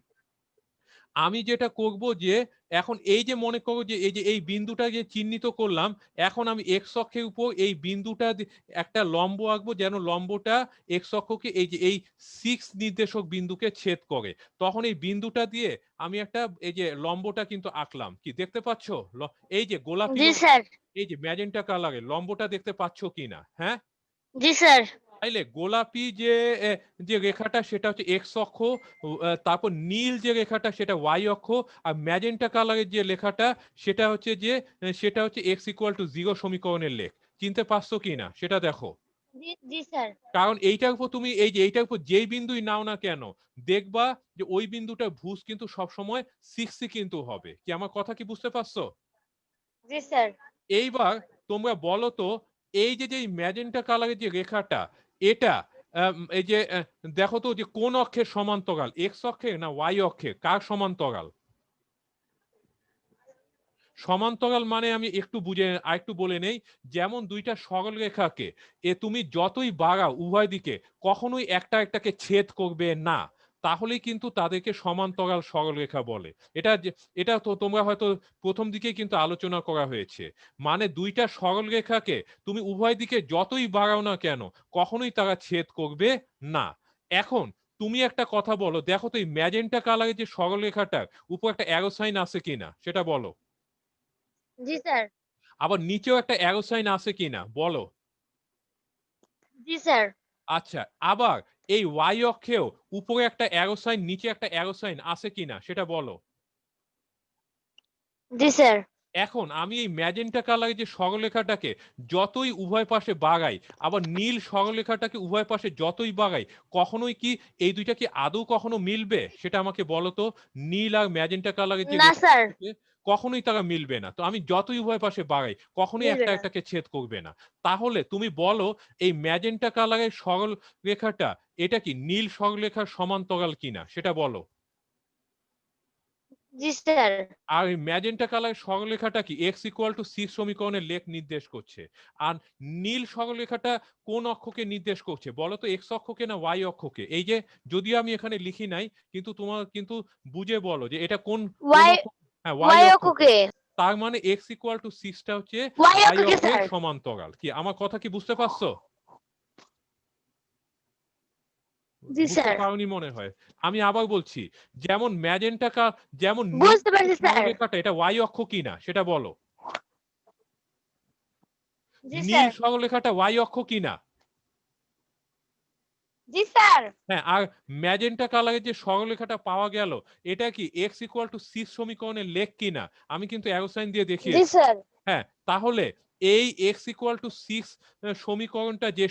আমি যেটা করব যে, এখন এই যে মনে করো যে এই বিন্দুটা যে চিহ্নিত করলাম, এখন আমি এক্স অক্ষের উপর এই বিন্দুটা একটা লম্ব আঁকবো, যেন লম্বটা এক্স অক্ষকে এই 6 নির্দেশক বিন্দুকে ছেদ করে। তখন এই বিন্দুটা দিয়ে আমি একটা এই যে লম্বটা কিন্তু আঁকলাম। কি দেখতে পাচ্ছ? এই যে গোলাপি জি রং, স্যার। এই যে ম্যাজেন্টা কালারের লম্বটা দেখতে পাচ্ছ কিনা? হ্যাঁ। জি স্যার। তাইলে গোলাপি যে রেখাটা সেটা হচ্ছে এক্স অক্ষ, তারপর নীল যে রেখাটা সেটা ওয়াই অক্ষ, আর ম্যাজেন্টা কালারের যে লেখাটা সেটা হচ্ছে এক্স ইকুয়াল টু 0 সমীকরণের লেখ। চিনতে পারছো কিনা সেটা দেখো। জি জি স্যার। কারণ এইটার উপর তুমি এই যে এইটার উপর যেই বিন্দুই নাও না কেন, দেখবা যে ওই বিন্দুটা ভুজ কিন্তু সবসময় 6 কিন্তু হবে। কি আমার কথা কি বুঝতে পারছো? জি স্যার। এইবার তোমরা বলো তো, এই যে ম্যাজেন্টা কালারের যে রেখাটা, এটা এই যে দেখো তো যে কোন অক্ষের সমান্তরাল, এক্স অক্ষের না ওয়াই অক্ষের, কার সমান্তরাল? সমান্তরাল মানে আমি আরেকটু বলে নেই, যেমন দুইটা সরল রেখাকে তুমি যতই বাড়াও উভয় দিকে, কখনোই একটাকে ছেদ করবে না, তাহলেই কিন্তু তাদেরকে সমান্তরাল সরল রেখা বলে। এটা তো তোমরা হয়তো প্রথম দিকেই কিন্তু আলোচনা করা হয়েছে। মানে দুইটা সরল রেখাকে তুমি উভয় দিকে যতই বাড়াও না কেন, কখনোই তারা ছেদ করবে না। এখন তুমি একটা কথা বলো, দেখো তো এই ম্যাজেন্টা কালারের যে সরল রেখাটার উপর একটা অ্যারো সাইন আছে কিনা সেটা বলো। জি স্যার। আবার নিচেও একটা অ্যারো সাইন আছে কিনা বলো। জি স্যার। আচ্ছা, আবার এই ওয়াই অক্ষেও উপরে একটা অ্যারো সাইন, নিচে একটা অ্যারো সাইন আছে কিনা সেটা বলো। জি স্যার। এখন আমি এই ম্যাজেন্টা কালারের যে সরলরেখাটাকে যতই উভয় পাশে বাড়াই, আবার নীল সরলরেখাটাকে উভয় পাশে যতই বাড়াই, কখনোই কি এই দুইটা কি আদৌ কখনো মিলবে সেটা আমাকে বলো তো। নীল আর ম্যাজেন্টা কালারের যে না রেখা স্যার, কখনোই তারা মিলবে না। তো আমি যতই উভয় পাশে বাড়াই, কখনোই মিলবে না। একটাকে ছেদ করবে না। তাহলে তুমি বলো, এই ম্যাজেন্টা কালারের সরল রেখাটা এটা কি নীল সরলরেখার সমান্তরাল কিনা সেটা বলো। জি স্যার। আর এই ম্যাজেন্টা কালার সরলরেখাটা কি এক্স ইকুয়াল টু 6 সমীকরণের লেখ নির্দেশ করছে। আর নীল সরলরেখাটা কোন অক্ষকে নির্দেশ করছে বলো তো, এক্স অক্ষকে না ওয়াই অক্ষকে? এই যে যদিও আমি এখানে লিখি নাই, কিন্তু তোমার কিন্তু বুঝে বলো যে এটা কোন কোন ওয়াই অক্ষ। হ্যাঁ, ওয়াই ওয়াই অক্ষকে। অক্ষকে। তার মানে এক্স ইকুয়াল টু 6টা হচ্ছে ওয়াই ওয়াই অক্ষকে অক্ষের স্যার। সমান্তরাল। কি আমার কথা কি বুঝতে পারছো? জি বুঝতে স্যার। পারোনি মনে হয়। আমি আবার বলছি, যেমন যেমন নীল বুঝতে পারছি স্যার। সরলরেখাটা এটা ওয়াই অক্ষ কিনা সেটা বলো। জি নীল স্যার। সরলরেখাটা ওয়াই অক্ষ কিনা? জি স্যার। হ্যাঁ, আর ম্যাজেন্টা কালারের যে সরলরেখাটা পাওয়া গেল, এটা কি এক্স ইকুয়াল টু 6 সমীকরণের লেখ কিনা? আমি কিন্তু অ্যারো সাইন দিয়ে জি দেখিয়েছি। স্যার। হ্যাঁ, তাহলে এই এক্স ইকুয়াল টু 6 সমীকরণটা যে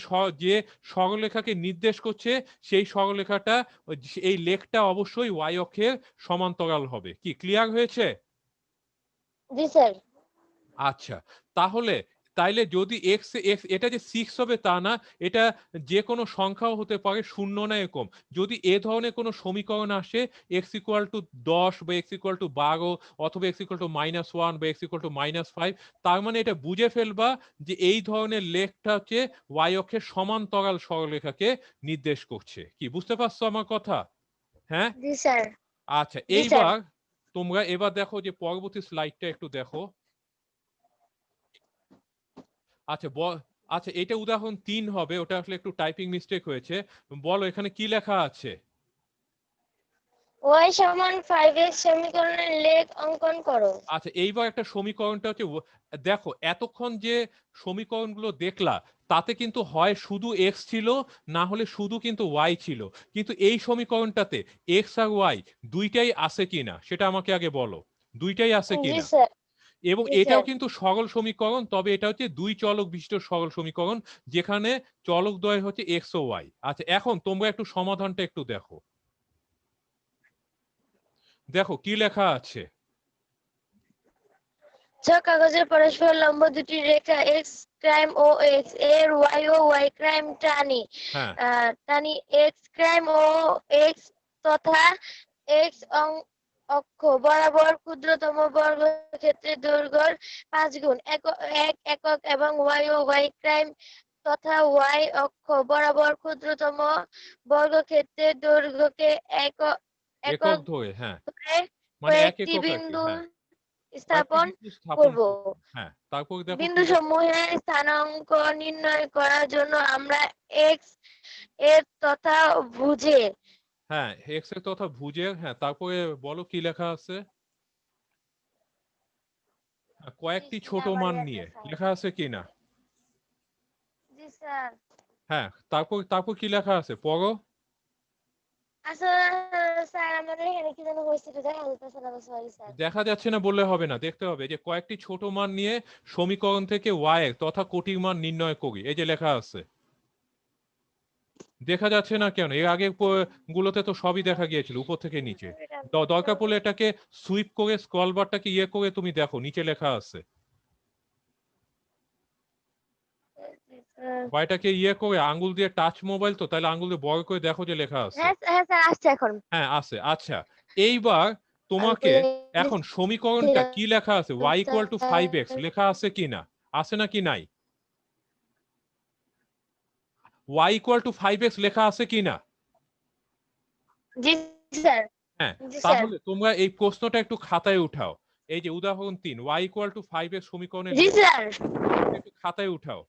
সরলরেখাকে নির্দেশ করছে, সেই সরলরেখাটা এই লেখটা অবশ্যই ওয়াই অক্ষের সমান্তরাল হবে। কি ক্লিয়ার হয়েছে? জি স্যার। আচ্ছা, তাহলে তাইলে যদি এক্স এক্স এটা যে 6 হবে তা না, এটা যে কোনো সংখ্যাও হতে পারে, শূন্য না এরকম। যদি এ ধরনের কোনো সমীকরণ আসে, এক্স ইকুয়াল টু 10 বা এক্স ইকুয়াল টু 12 অথবা এক্স ইকুয়াল টু -1 বা এক্স ইকুয়াল টু -5, তার মানে এটা বুঝে ফেলবা যে এই ধরনের লেখটা হচ্ছে ওয়াই অক্ষের সমান্তরাল সরলরেখাকে নির্দেশ করছে। কি বুঝতে পারছো আমার কথা? হ্যাঁ? জি স্যার। আচ্ছা, জি স্যার। এইবার তোমরা এবার দেখো যে পরবর্তী স্লাইডটা একটু দেখো। আচ্ছা আচ্ছা, এটা উদাহরণ 3 হবে, ওটা আসলে একটু টাইপিং মিস্টেক হয়েছে। বলো এখানে কি লেখা আছে। ওয়াই সমান 5x সমীকরণের লেখ অঙ্কন করো। আচ্ছা, এইবার একটা সমীকরণটা হচ্ছে দেখো, এতক্ষণ যে সমীকরণগুলো দেখলা, তাতে কিন্তু হয় শুধু এক্স ছিল, না হলে শুধু কিন্তু ওয়াই ছিল। কিন্তু এই সমীকরণটাতে এক্স আর ওয়াই দুইটাই আছে কিনা সেটা আমাকে আগে বলো। দুইটাই আছে জি কিনা? স্যার। এবং জি এটাও স্যার। কিন্তু সরল সমীকরণ, তবে এটা হচ্ছে দুই চলক বিশিষ্ট সরল সমীকরণ, যেখানে চলক দ্বয় হচ্ছে এক্স ও ওয়াই। আচ্ছা, এখন তোমরা একটু সমাধানটা একটু দেখো। দেখো কি লেখা আছে। কাগজের পরস্পর লম্ব দুটি রেখা এক্স ক্রাইম ও এক্স এর ওয়াই ও ওয়াই ক্রাইম টানি। হ্যাঁ, টানি এক্স ক্রাইম ও এক্স তথা এক্স অক্ষ বরাবর ক্ষুদ্রতম বর্গক্ষেত্রের দৈর্ঘ্য 5 গুণ 1 একক এবং ওয়াই ও ওয়াই ক্রাইম তথা ওয়াই অক্ষ বরাবর ক্ষুদ্রতম বর্গক্ষেত্রের দৈর্ঘ্যকে একক একক ধরে, হ্যাঁ, ধরে মানে এক কয়েকটি একক আর কি। বিন্দু হ্যাঁ, কয়েকটি স্থাপন বিন্দু স্থাপন করব। করবে। হ্যাঁ, তারপর দেখো কি বিন্দু লেখা। সমূহের স্থানাঙ্ক নির্ণয় করার জন্য আমরা এক্স এর তথা ভুজের। হ্যাঁ, এক্স এর তথা ভুজের। হ্যাঁ, তারপরে বলো কি লেখা আছে। কয়েকটি ছোট মান নিয়ে লেখা আছে কিনা। জি স্যার। হ্যাঁ, তারপর তারপর কি লেখা আছে পড়ো। আসলে স্যার আমাদের এখানে কি যেন হয়েছে এটা দেখা যাচ্ছে না, সরি স্যার। দেখা যাচ্ছে না বললে হবে না, দেখতে হবে যে কয়েকটি ছোট মান নিয়ে সমীকরণ থেকে y এর তথা কোটির মান নির্ণয় করি, এই যে লেখা আছে। দেখা যাচ্ছে না কেন? এর আগের গুলোতে তো সবই দেখা গিয়েছিল উপর থেকে নিচে। দরকার পড়লে এটাকে সুইপ করে স্ক্রল বারটাকে ইয়ে করে তুমি দেখো নিচে লেখা আছে। বা এটাকে ইয়ে করে আঙ্গুল দিয়ে টাচ মোবাইল তো, তাহলে আঙ্গুল দিয়ে বড় করে দেখো যে লেখা আছে। হ্যাঁ হ্যাঁ স্যার আসছে এখন। হ্যাঁ আছে। আচ্ছা, এইবার তোমাকে এখন সমীকরণটা কি লেখা আছে, y ইকুয়াল টু 5x লেখা আছে কিনা, আছে নাকি নাই? y ইকুয়াল টু 5x লেখা আছে কিনা? জি স্যার। হ্যাঁ, জি স্যার। তাহলে তোমরা এই প্রশ্নটা একটু খাতায় উঠাও। এই যে উদাহরণ 3 y ইকুয়াল টু 5x সমীকরণের জি স্যার। একটু খাতায় উঠাও।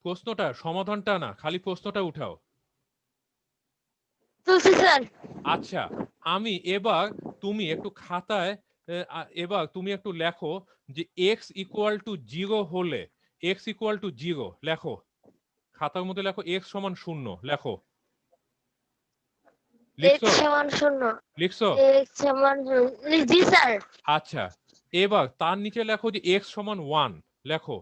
প্রশ্নটা সমাধানটা না, খালি প্রশ্নটা উঠাও। তুলছি স্যার। আচ্ছা, আমি এবার তুমি একটু খাতায় এবার তুমি একটু লেখো যে x ইকুয়াল টু 0 হলে, x ইকুয়াল টু 0 লেখো, খাতার মধ্যে লেখো x সমান 0 লেখো। এক্স লিখছো? সমান শূন্য। লিখছো? এক্স সমান জি স্যার। আচ্ছা, এবার তার নিচে লেখো যে x সমান 1 লেখো।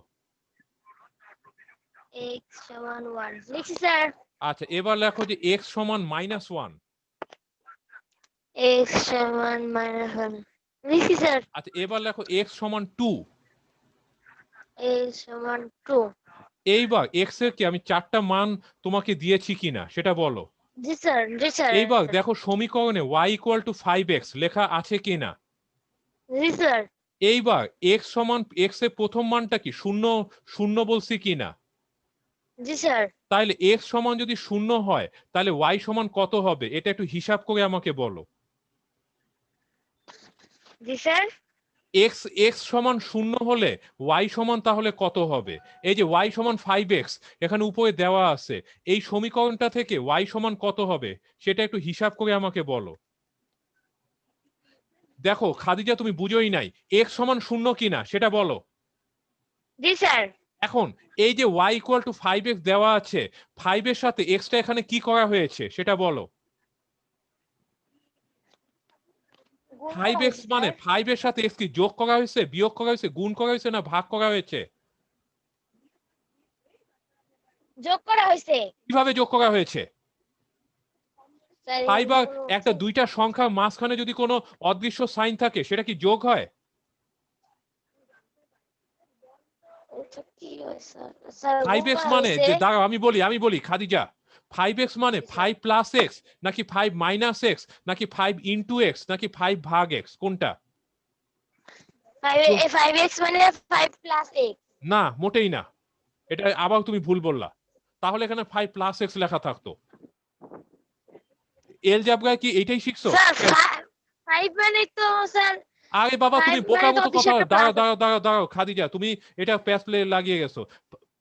এক্স সমান 1 লিখছি স্যার। আচ্ছা, এবার লেখো যে x সমান -1। এক্স সমান -1 লিখছি স্যার। আচ্ছা, এবার লেখো x সমান 2। এক্স সমান 2। এইবার x এর কি আমি 4টা মান তোমাকে দিয়েছি কিনা সেটা বলো। জি স্যার। জি স্যার। এইবার দেখো সমীকরণে y ইকুয়াল টু 5x লেখা আছে কিনা। জি স্যার। এইবার x সমান x এর প্রথম মানটা কি 0 0 বলছি কিনা। জি স্যার। তাহলে x সমান যদি 0 হয় তাহলে y সমান কত হবে, এটা একটু হিসাব করে আমাকে বলো। জি স্যার। x x সমান 0 হলে y সমান তাহলে কত হবে? এই যে y সমান 5x এখানে উপরে দেওয়া আছে, এই সমীকরণটা থেকে y সমান কত হবে সেটা একটু হিসাব করে আমাকে বলো। দেখো খাদিজা তুমি বুঝোই নাই, x সমান 0 কিনা সেটা বলো। জি স্যার। এখন এই যে y ইকুয়াল টু 5x দেওয়া আছে, 5 এর সাথে x টা এখানে কি করা হয়েছে সেটা বলো। গুণ করা 5x হয়েছে মানে স্যার। 5 এর সাথে x কি যোগ করা হয়েছে, বিয়োগ করা হয়েছে, গুণ করা হয়েছে না ভাগ করা হয়েছে? যোগ করা হয়েছে। কিভাবে যোগ করা হয়েছে? স্যার 5 এখানে আর কোনো একটা দুইটা সংখ্যার মাঝখানে যদি কোনো অদৃশ্য সাইন থাকে সেটা কি যোগ হয়? এটা কি হয় স্যার? স্যার গুণ 5x করা মানে হয়েছে। যে দাঁড়াও আমি বলি খাদিজা, 5x মানে 5 প্লাস x নাকি 5 মাইনাস x নাকি 5 ইন্টু x নাকি 5 ভাগ x কোনটা? 5x মানে 5 প্লাস x। না মোটেই না, এটা আবার তুমি ভুল বললা। তাহলে এখানে 5 প্লাস x লেখা থাকতো। এলজেব্রায় কি এইটাই শিখছো? স্যার 5 মানে তো স্যার আরে বাবা তুমি 5 মানে বোকার তো মতো অতি কথা, সাথে প্লাস। দাঁড়াও খাদিজা, তুমি এটা প্যাচ প্লে লাগিয়ে গেছো।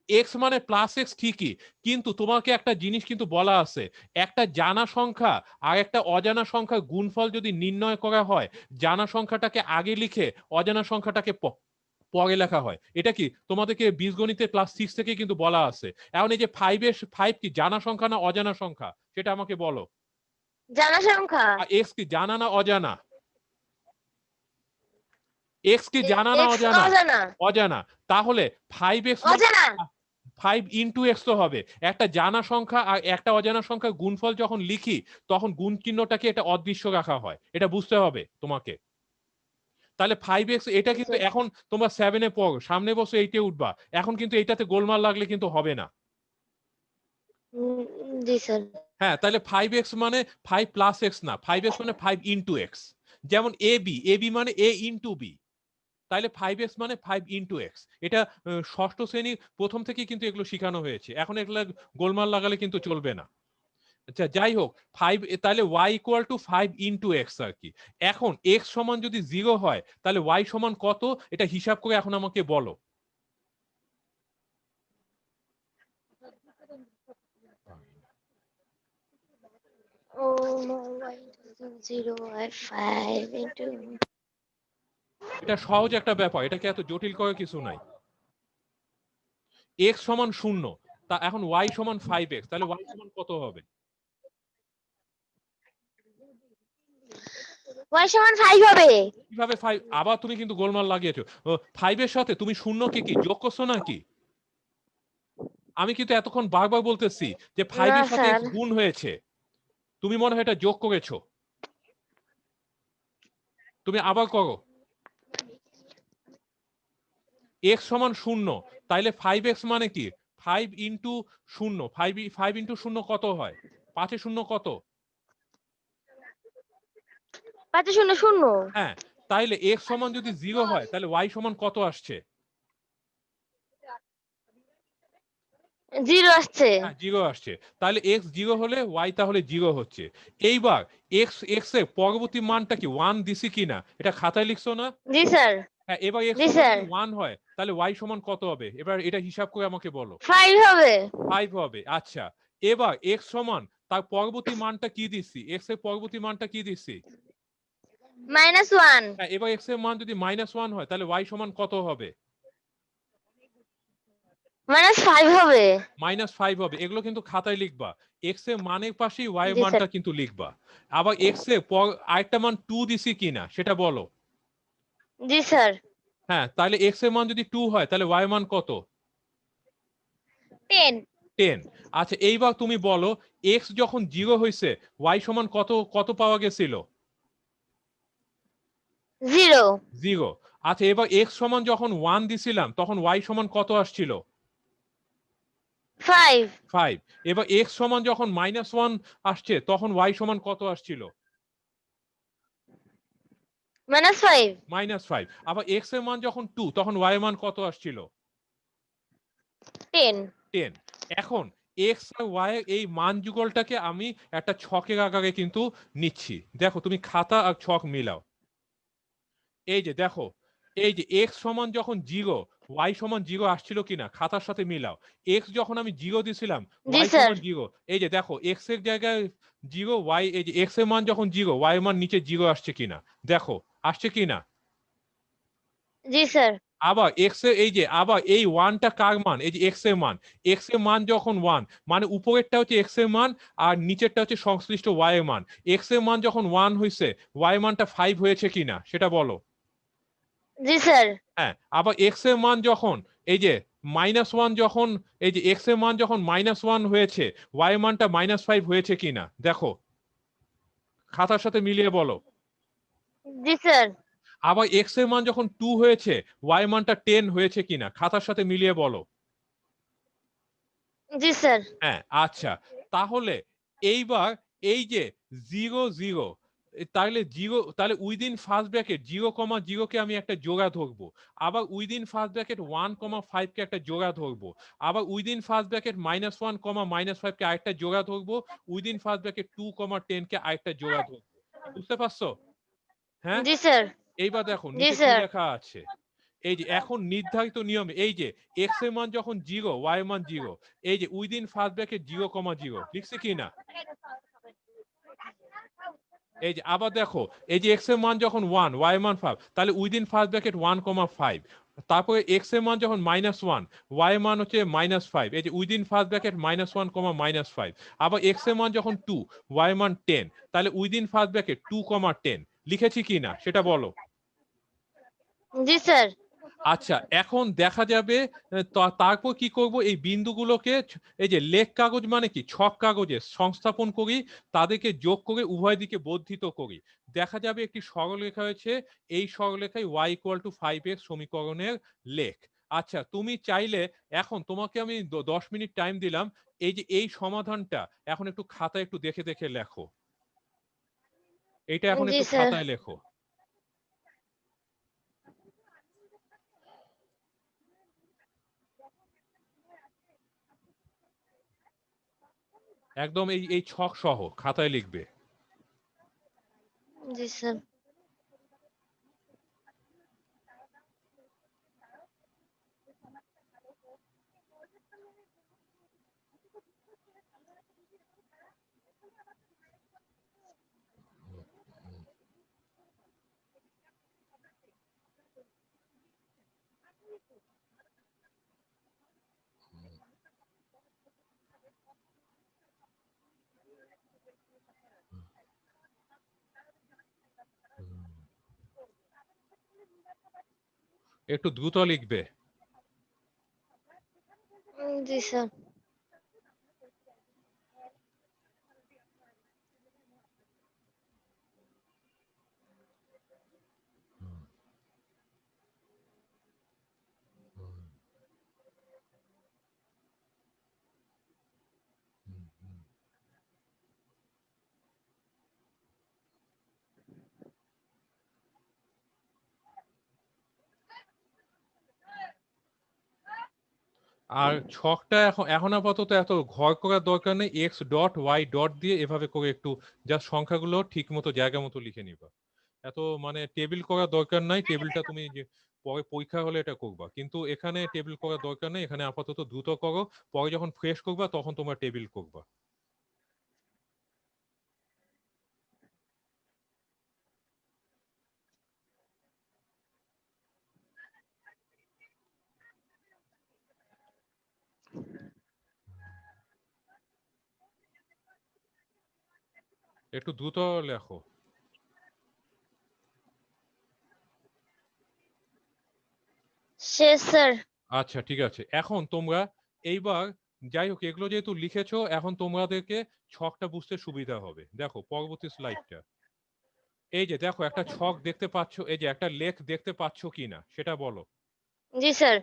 এক্স মানে প্লাস এক্স ঠিকই, কিন্তু তোমাকে একটা জিনিস কিন্তু বলা আছে, একটা জানা সংখ্যা আর একটা অজানা সংখ্যার গুণফল যদি নির্ণয় করা হয়, জানা সংখ্যাটাকে আগে লিখে অজানা সংখ্যাটাকে পরে লেখা হয়। এটা কি তোমাদেরকে বীজগণিতে ক্লাস 6 থেকে কিন্তু বলা আছে। এখন এই যে 5 কি জানা সংখ্যা না অজানা সংখ্যা সেটা আমাকে বলো। জানা সংখ্যা। আর এক্স কি জানা না অজানা? এক্স কি জানা না x অজানা? অজানা। অজানা। তাহলে 5x মানে অজানা। 5 ইন্টু এক্স তো হবে। একটা জানা সংখ্যা আর একটা অজানা সংখ্যার গুণফল যখন লিখি তখন গুণ চিহ্নটাকে এটা অদৃশ্য রাখা হয়, এটা বুঝতে হবে তোমাকে। তাহলে 5x এটা কিন্তু এখন তোমরা 7 এ পড়ো, সামনে বছর 8 এ উঠবা, এখন কিন্তু এইটাতে গোলমাল লাগলে কিন্তু হবে না। জি স্যার। হ্যাঁ, তাহলে 5x মানে 5 প্লাস এক্স না, 5x মানে 5 ইন্টু এক্স। যেমন এবি মানে a ইন্টু বি, তাহলে 5x মানে 5 ইন্টু এক্স। এটা ষষ্ঠ শ্রেণী প্রথম থেকেই কিন্তু এগুলো শেখানো হয়েছে, এখন এগুলো গোলমাল লাগালে কিন্তু চলবে না। আচ্ছা যাই হোক, 5 তাহলে y equal to 5 into x আর কি। এখন x সমান যদি 0 হয় তাহলে y সমান কত, এটা হিসাব করে এখন আমাকে বলো। 5 into এটা সহজ একটা ব্যাপার, এটাকে এত জটিল করার কিছু নাই। এক্স সমান 0, তা এখন ওয়াই সমান 5x, তাহলে ওয়াই সমান কত হবে? y সমান 5 হবে। কিভাবে 5? আবার তুমি কিন্তু গোলমাল লাগিয়েছো। 5 এর সাথে তুমি শূন্যকে কি যোগ করছো নাকি? আমি কিন্তু এতক্ষণ বারবার বলতেছি যে 5 না এর সাথে স্যার। x গুণ হয়েছে, তুমি মনে হয় এটা যোগ করেছো। তুমি আবার করো। x সমান 0, তাইলে 5x মানে কি? 5 ইন্টু 0, 5 ইন্টু 0 কত হয়? 5 এ 0 কত? 5 শূন্য শূন্য। হ্যাঁ, তাইলে x সমান যদি 0 হয় তাহলে y সমান কত আসছে? 0 আসছে। হ্যাঁ, 0 আসছে। তাহলে x 0 হলে y তাহলে 0 হচ্ছে। এইবার x এর পরবর্তী মানটা কি 1 দিছি কিনা এটা খাতায় লিখছো না? জি স্যার। হ্যাঁ, এবার x জি সমান স্যার। যদি 1 হয় তাহলে y সমান কত হবে? এবার এটা হিসাব করে আমাকে বলো। 5 হবে। 5 হবে। আচ্ছা, এবার x সমান তার পরবর্তী মানটা কি দিচ্ছি? x এর পরবর্তী মানটা কি দিচ্ছি? -1 হ্যাঁ, এবার x এর মান যদি -1 হয় তাহলে y সমান কত হবে? -5 হবে। -5 হবে। এগুলো কিন্তু খাতায় লিখবা। x এর মানের পাশেই y এর জি স্যার। মানটা কিন্তু লিখবা। আবার x এর পর আরেকটা মান 2 দিছি কিনা সেটা বলো। জি স্যার। হ্যাঁ, তাহলে x এর মান যদি 2 হয় তাহলে y এর মান কত? 10 10। আচ্ছা, এইবার তুমি বলো x যখন 0 হইছে y সমান কত কত পাওয়া গেছিল? 0 0। আচ্ছা, এবার x সমান যখন 1 দিছিলাম তখন y সমান কত আসছিল? 5 5। এবার x সমান যখন -1 আসছে তখন y সমান কত আসছিল? -5 -5। আবার x এর মান যখন 2 তখন y এর মান কত আসছিল? 10 10। এখন x আর y এর এই মান যুগলটাকে আমি একটা ছকের আকারে কিন্তু নিচ্ছি। দেখো তুমি খাতা আর ছক মিলাও। এই যে দেখো, এই যে x সমান যখন 0, y সমান 0 আসছিল কিনা খাতার সাথে মিলাও। x যখন আমি 0 দিছিলাম, জি y স্যার। সমান 0। এই যে দেখো x এর জায়গায় 0, y এই যে x এর মান যখন 0, y এর মান নিচে 0 আসছে কিনা। দেখো, আসছে কিনা? জি স্যার। আবার x এর এই যে আবার এই 1 টা কার মান? এই যে x এর মান। x এর মান যখন 1, মানে উপরেরটা হচ্ছে x এর মান আর নিচেরটা হচ্ছে সংশ্লিষ্ট y এর মান। x এর মান যখন 1 হইছে, y এর মানটা 5 হয়েছে কিনা সেটা বলো। জি স্যার। হ্যাঁ, আবার x এর মান যখন এই যে -1 যখন এই যে x এর মান যখন -1 হয়েছে, y এর মানটা -5 হয়েছে কিনা দেখো। খাতার সাথে মিলিয়ে বলো। জি স্যার। আবার x এর মান যখন 2 হয়েছে, y এর মানটা 10 হয়েছে কিনা খাতার সাথে মিলিয়ে বলো। জি স্যার। হ্যাঁ, আচ্ছা, তাহলে এইবার এই যে 0 0, তাহলে 0 তাহলে উইদিন ফার্স্ট ব্র্যাকেট 0, 0 কে আমি একটা জোড়া ধরবো। আবার উইদিন ফার্স্ট ব্র্যাকেট 1, 5 কে একটা জোড়া ধরবো। আবার উইদিন ফার্স্ট ব্র্যাকেট -1, -5 কে আরেকটা জোড়া ধরবো। উইদিন ফার্স্ট ব্র্যাকেট 2, 10 কে আরেকটা জোড়া ধরবো। বুঝতে পারছো? হ্যাঁ, জি স্যার। এইবার দেখো জি নিচে কি স্যার। লেখা আছে। এই যে এখন নির্ধারিত নিয়মে এই যে x এর মান যখন 0, y এর মান 0, এই যে উইদিন ফার্স্ট ব্র্যাকেট 0, 0 লিখছে কি না? এই যে আবার দেখো, এই যে x এর মান যখন 1, y এর মান 5, তাহলে উইদিন ফার্স্ট ব্র্যাকেট 1, 5। তারপরে x এর মান যখন -1, y এর মান হচ্ছে -5, এই যে উইদিন ফার্স্ট ব্র্যাকেট -1, -5। আবার x এর মান যখন 2, y এর মান 10, তাহলে উইদিন ফার্স্ট ব্র্যাকেট 2, 10 লিখেছি কি না সেটা বলো। জি স্যার। আচ্ছা, এখন দেখা যাবে তারপর কি করব, এই বিন্দুগুলোকে এই যে লেখ কাগজ মানে কি ছক কাগজে সংস্থাপন করি, তাদেরকে যোগ করে উভয় দিকে বর্ধিত করি। দেখা যাবে একটি সরলরেখা হয়েছে, এই সরলরেখায় y = 5x সমীকরণের লেখ। আচ্ছা, তুমি চাইলে এখন তোমাকে আমি 10 মিনিট টাইম দিলাম, এই যে এই সমাধানটা এখন একটু খাতায় একটু দেখে দেখে লেখো। এটা এখন জি একটু স্যার। খাতায় লেখো। একদম এই এই ছক সহ খাতায় লিখবে। জি স্যার। একটু দ্রুত লিখবে। জি স্যার। আর ছকটা এখন আপাতত এত ঘর করার দরকার নেই, এক্স ডট ওয়াই ডট দিয়ে এভাবে করে একটু জাস্ট সংখ্যাগুলো ঠিক মতো জায়গা মতো লিখে নিবা। এত মানে টেবিল করার দরকার নাই, টেবিলটা তুমি যে পরে পরীক্ষা হলে এটা করবা, কিন্তু এখানে টেবিল করার দরকার নেই, এখানে আপাতত দ্রুত করো, পরে যখন ফ্রেশ করবা তখন তোমরা টেবিল করবা। একটু দ্রুত লেখো। শেষ স্যার। আচ্ছা ঠিক আছে, এখন তোমরা এইবার যাই হোক এগুলো যেহেতু লিখেছো, এখন তোমাদেরকে ছকটা বুঝতে সুবিধা হবে। দেখো পরবর্তী স্লাইডটা, এই যে দেখো একটা ছক দেখতে পাচ্ছ, এই যে একটা লেখ দেখতে পাচ্ছ কিনা সেটা বলো। জি স্যার।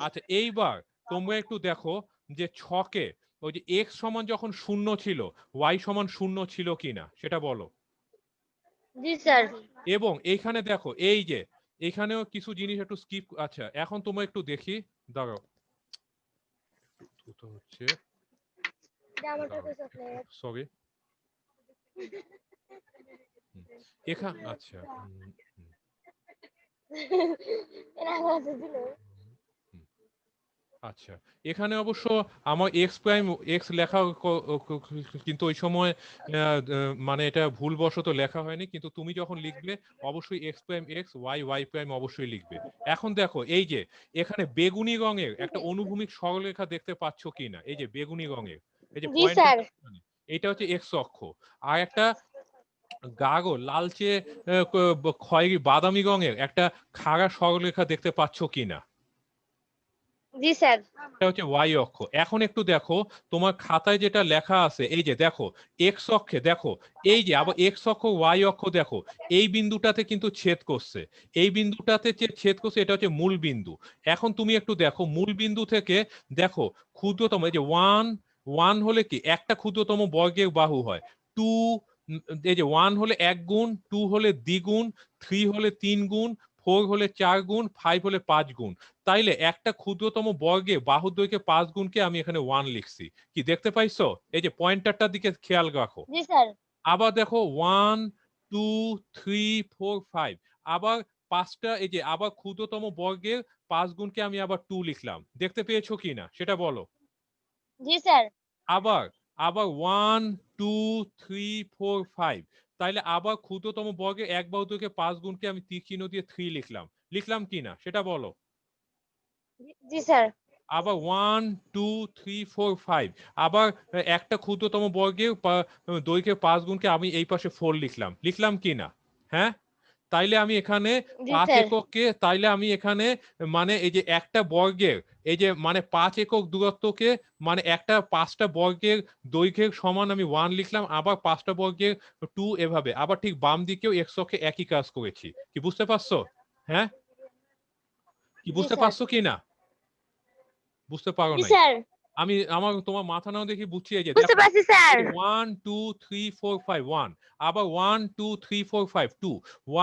আচ্ছা এইবার তোমরা একটু দেখো যে ছকে ওই যে এক্স সমান যখন 0 ছিল, ওয়াই সমান 0 ছিল কিনা সেটা বলো। জি স্যার। এবং এইখানে দেখো এই যে এখানেও কিছু জিনিস একটু স্কিপ। আচ্ছা এখন তোমরা একটু দেখি, দাঁড়াও হচ্ছে, সরি এখানে, আচ্ছা আচ্ছা এখানে অবশ্য আমার এক্স প্রাইম এক্স লেখা কিন্তু ওই সময় মানে এটা ভুলবশত লেখা হয়নি, কিন্তু তুমি যখন লিখবে অবশ্যই x prime x y y prime অবশ্যই লিখবে। এখন দেখো এই যে এখানে বেগুনি রঙের একটা অনুভূমিক সরলরেখা দেখতে পাচ্ছ কিনা, এই যে বেগুনি রঙের, এই যে জি পয়েন্টার, স্যার। এটা হচ্ছে এক্স অক্ষ। আর একটা গাঢ় লালচে খয়েরি বাদামি রঙের একটা খাড়া সরলরেখা দেখতে পাচ্ছ কিনা, জি স্যার। এটা হচ্ছে ওয়াই অক্ষ। এখন একটু দেখো তোমার খাতায় যেটা লেখা আছে, এই যে দেখো এক্স অক্ষে দেখো, এই যে আবার এক্স অক্ষ ওয়াই অক্ষ দেখো, এই বিন্দুটাতে কিন্তু ছেদ করছে, এই বিন্দুটাতে যে ছেদ করছে এটা হচ্ছে মূল বিন্দু। এখন তুমি একটু দেখো মূল বিন্দু থেকে দেখো ক্ষুদ্রতম, এই যে ওয়ান, ওয়ান হলে কি একটা ক্ষুদ্রতম বর্গের বাহু হয়, টু, এই যে ওয়ান হলে 1 গুণ, টু হলে দ্বিগুণ, থ্রি হলে 3 গুণ, ফোর হলে 4 গুণ, ফাইভ হলে 5 গুণ। তাইলে একটা ক্ষুদ্রতম বর্গে বাহুর দৈর্ঘ্যে 5 গুণকে আমি এখানে 1 লিখছি। কি দেখতে পাইছো? এই যে পয়েন্টারটার দিকে খেয়াল রাখো। জি স্যার। আবার দেখো 1 2 3 4 5, আবার পাঁচটা, এই যে আবার ক্ষুদ্রতম বর্গের 5 গুণকে আমি আবার 2 লিখলাম। দেখতে পেয়েছো কিনা সেটা বলো। জি স্যার। আবার আবার 1 2 3 4 5, তাইলে আবার ক্ষুদ্রতম বর্গের এক বাহু দৈর্ঘ্যে 5 গুণকে আমি তীর চিহ্ন দিয়ে 3 লিখলাম। লিখলাম কিনা সেটা বলো। জি স্যার। আবার 1 2 3 4 5, আবার একটা ক্ষুদ্রতম বর্গের দৈর্ঘ্যের 5 গুণকে আমি এই পাশে 4 লিখলাম। লিখলাম কিনা? হ্যাঁ, তাইলে আমি এখানে জি 5 স্যার। এককে, তাইলে আমি এখানে মানে এই যে একটা বর্গের, এই যে মানে 5 একক দূরত্বকে, মানে একটা 5টা বর্গের দৈর্ঘ্যের সমান আমি 1 লিখলাম, আবার 5টা বর্গের 2, এভাবে আবার ঠিক বাম দিকেও এক্স অক্ষে একই কাজ করেছি। কি বুঝতে পারছো? হ্যাঁ, কি জি বুঝতে স্যার। পারছো কিনা? বুঝতে পারো জি নাই? স্যার। আমি আমার তোমার মাথা নাও দেখি বুঝছি। এই যে বুঝতে দেখো পারছি স্যার। 1 2 3 4 5 1, আবার 1 2 3 4 5 2,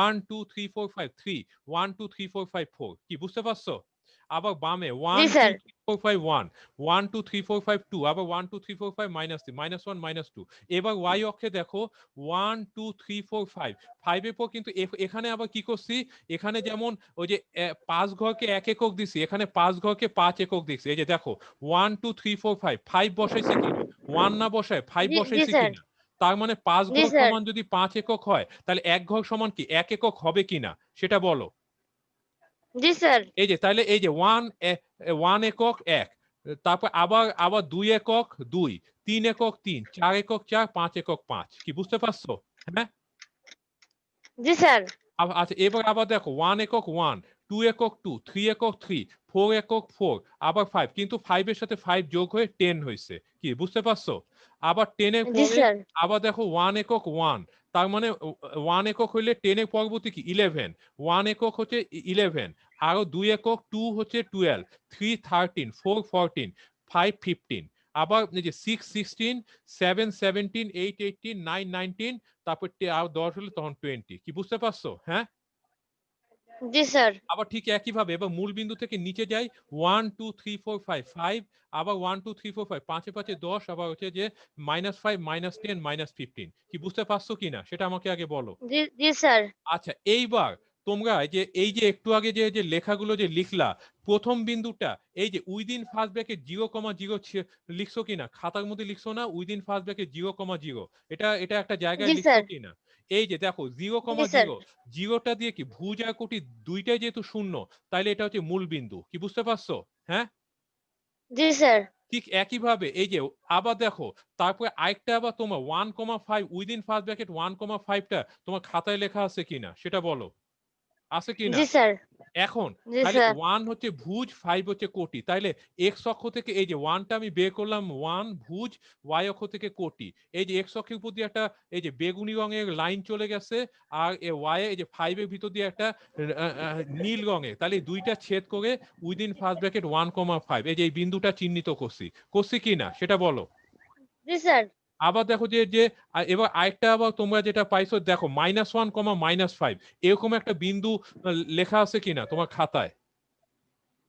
1 2 3 4 5 3, 1 2 3 4 5 4। কি বুঝতে পারছো? আবার বামে জি 1 2 স্যার। 3 4 5 1, 1 2 3 4 5 2, আবার 1 2 3 4 5 -3 -1 -2। এবার ওয়াই অক্ষে দেখো 1 2 3 4 5, 5 এর পর কিন্তু এখানে আবার কি করছি, এখানে যেমন ওই যে 5 ঘরকে 1 একক দিছি, এখানে 5 ঘরকে 5 একক দিছি। এই যে দেখো 1 2 3 4 5, 5 বসাইছি কিনা, 1 না বসায় 5 জি জি বসাইছি স্যার। কিনা। তার মানে 5 জি ঘর স্যার। সমান যদি 5 একক হয়, তাহলে 1 ঘর সমান কি 1 একক হবে কিনা সেটা বলো। জি স্যার। এই যে তাহলে এই যে ওয়ান একক এক, তারপর আবার আবার 2 একক 2, 3 একক 3, 4 একক 4, 5 একক 5। কি বুঝতে পারছো? হ্যাঁ, জি স্যার। আচ্ছা এবার আবার দেখো 1 একক 1, 2 একক 2, 3 একক 3, 4 একক 4, আবার 5, কিন্তু 5 এর সাথে 5 যোগ হয়ে 10 হয়েছে। কি বুঝতে পারছো? আবার 10 এর জি পরে স্যার। আবার দেখো 1 একক 1, তার মানে 1 একক হইলে 10 এর পরবর্তী কি 11, 1 একক হচ্ছে 11, আরো 2 একক 2 হচ্ছে 12, 3 13, 4 14, 5 15, আবার এই যে 6 16, 7 17, 8 18, 9 19, তারপর আর 10 হলে তখন 20। কি বুঝতে পারছো? হ্যাঁ, জি স্যার। আবার ঠিক একইভাবে এবার মূল বিন্দু থেকে নিচে যাই 1 2 3 4 5 5, আবার 1 2 3 4 5, পাঁচে পাঁচে 10, আবার হচ্ছে যে -5 -10 -15। কি বুঝতে পারছো কিনা সেটা আমাকে আগে বলো। জি জি স্যার। আচ্ছা এইবার তোমরা এই যে একটু আগে যে লেখাগুলো যে লিখলা, প্রথম বিন্দুটা এই যে উইদিন ফার্স্ট ব্র্যাকেট 0,0 লিখছো কিনা? খাতার মধ্যে লিখছো না উইদিন ফার্স্ট ব্র্যাকেট 0,0? এটা এটা একটা জায়গায় জি লিখছো স্যার। কিনা? এই যে দেখো জি স্যার। 0,0, জিরোটা দিয়ে কি ভুজ আর কোটি দুইটাই যেহেতু শূন্য, তাইলে এটা হচ্ছে মূল বিন্দু। কি বুঝতে পারছো? হ্যাঁ, জি স্যার। ঠিক একইভাবে এই যে আবার দেখো তারপরে আরেকটা আবার তোমার 1,5 উইদিন ফার্স্ট ব্র্যাকেট 1,5টা তোমার খাতায় লেখা আছে কিনা সেটা বলো, আছে কিনা? জি স্যার। এখন জি তাহলে স্যার। 1 হচ্ছে ভুজ 5 হচ্ছে কোটি, তাইলে এক্স অক্ষ থেকে এই যে 1টা আমি বের করলাম 1 ভুজ, ওয়াই অক্ষ থেকে কোটি। এই যে এক্স অক্ষের উপর দিয়ে একটা এই যে বেগুনি রঙের লাইন চলে গেছে, আর ওয়াই এই যে 5 এর ভিতর দিয়ে একটা নীল রঙের, তাহলে এই দুইটা ছেদ করে উইদিন ফার্স্ট ব্র্যাকেট 1,5 এই যে এই বিন্দুটা চিহ্নিত করছি, করছি কিনা সেটা বলো। জি স্যার। আবার দেখো যে যে এবার আরেকটা আবার তোমরা যেটা পাইছো দেখো -1, -5 এরকম একটা বিন্দু লেখা আছে কিনা তোমার খাতায়?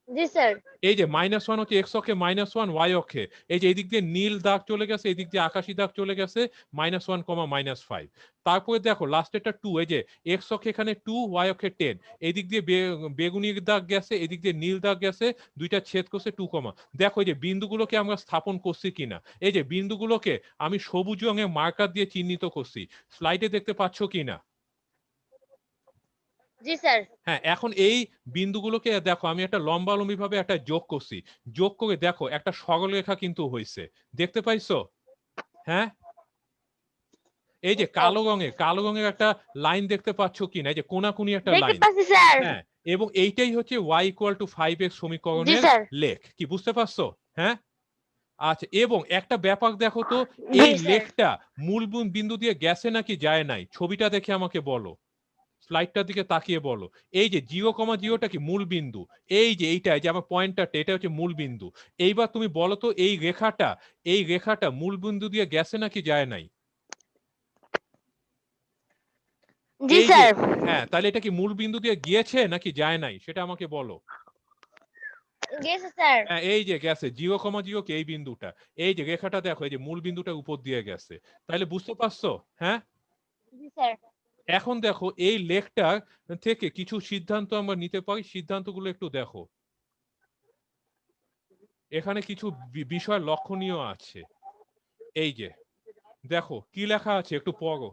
জি স্যার। এই যে -1 হচ্ছে এক্স অক্ষে, -1 ওয়াই অক্ষে, এই যে এদিক দিয়ে নীল দাগ চলে গেছে, এদিক দিয়ে আকাশি দাগ চলে গেছে, -1, -5। তারপরে দেখো লাস্টেরটা 2, এই যে এক্স অক্ষে এখানে 2, ওয়াই অক্ষে 10, এদিক দিয়ে বেগুনি দাগ গেছে, এদিক দিয়ে নীল দাগ গেছে, দুইটা ছেদ করছে 2, দেখো এই যে বিন্দুগুলোকে আমরা স্থাপন করছি কিনা। এই যে বিন্দুগুলোকে আমি সবুজ রঙের মার্কার দিয়ে চিহ্নিত করছি, স্লাইডে দেখতে পাচ্ছ কিনা? জি স্যার। হ্যাঁ, এখন এই বিন্দুগুলোকে দেখো আমি একটা লম্বালম্বি ভাবে একটা যোগ করছি, যোগ করে দেখো একটা সরলরেখা কিন্তু হয়েছে, দেখতে পাইছো? হ্যাঁ, এই যে কালো রঙের একটা লাইন দেখতে পাচ্ছ কিনা, এই যে কোনাকুনি একটা দেখতে লাইন। পাচ্ছি স্যার। হ্যাঁ, এবং এইটাই হচ্ছে y = 5x জি সমীকরণের স্যার। লেখ। কি বুঝতে পারছো? হ্যাঁ, আচ্ছা এবং একটা ব্যাপার দেখো তো, জি এই স্যার। লেখটা মূল বিন্দু দিয়ে গেছে নাকি যায় নাই, ছবিটা দেখে আমাকে বলো, স্লাইডটার দিকে তাকিয়ে বলো। এই যে 0,0টা কি মূল বিন্দু, এই যে এইটা যে আমার পয়েন্টারটা এটা হচ্ছে মূল বিন্দু। এইবার তুমি বলো তো এই রেখাটা মূল বিন্দু দিয়ে গেছে নাকি যায় নাই? জি এই যে স্যার। হ্যাঁ, তাহলে এটা কি মূল বিন্দু দিয়ে গিয়েছে নাকি যায় নাই সেটা আমাকে বলো। গেছে স্যার। হ্যাঁ, এই যে গেছে 0,0 কি এই বিন্দুটা, এই যে রেখাটা দেখো এই যে মূল বিন্দুটার উপর দিয়ে গেছে, তাহলে বুঝতে পারছো? হ্যাঁ, জি স্যার। এখন দেখো এই লেখটার থেকে কিছু সিদ্ধান্ত আমরা নিতে পারি, সিদ্ধান্তগুলো একটু দেখো। এখানে কিছু বিষয় লক্ষণীয় আছে। এই যে দেখো কি লেখা আছে একটু পড়ো।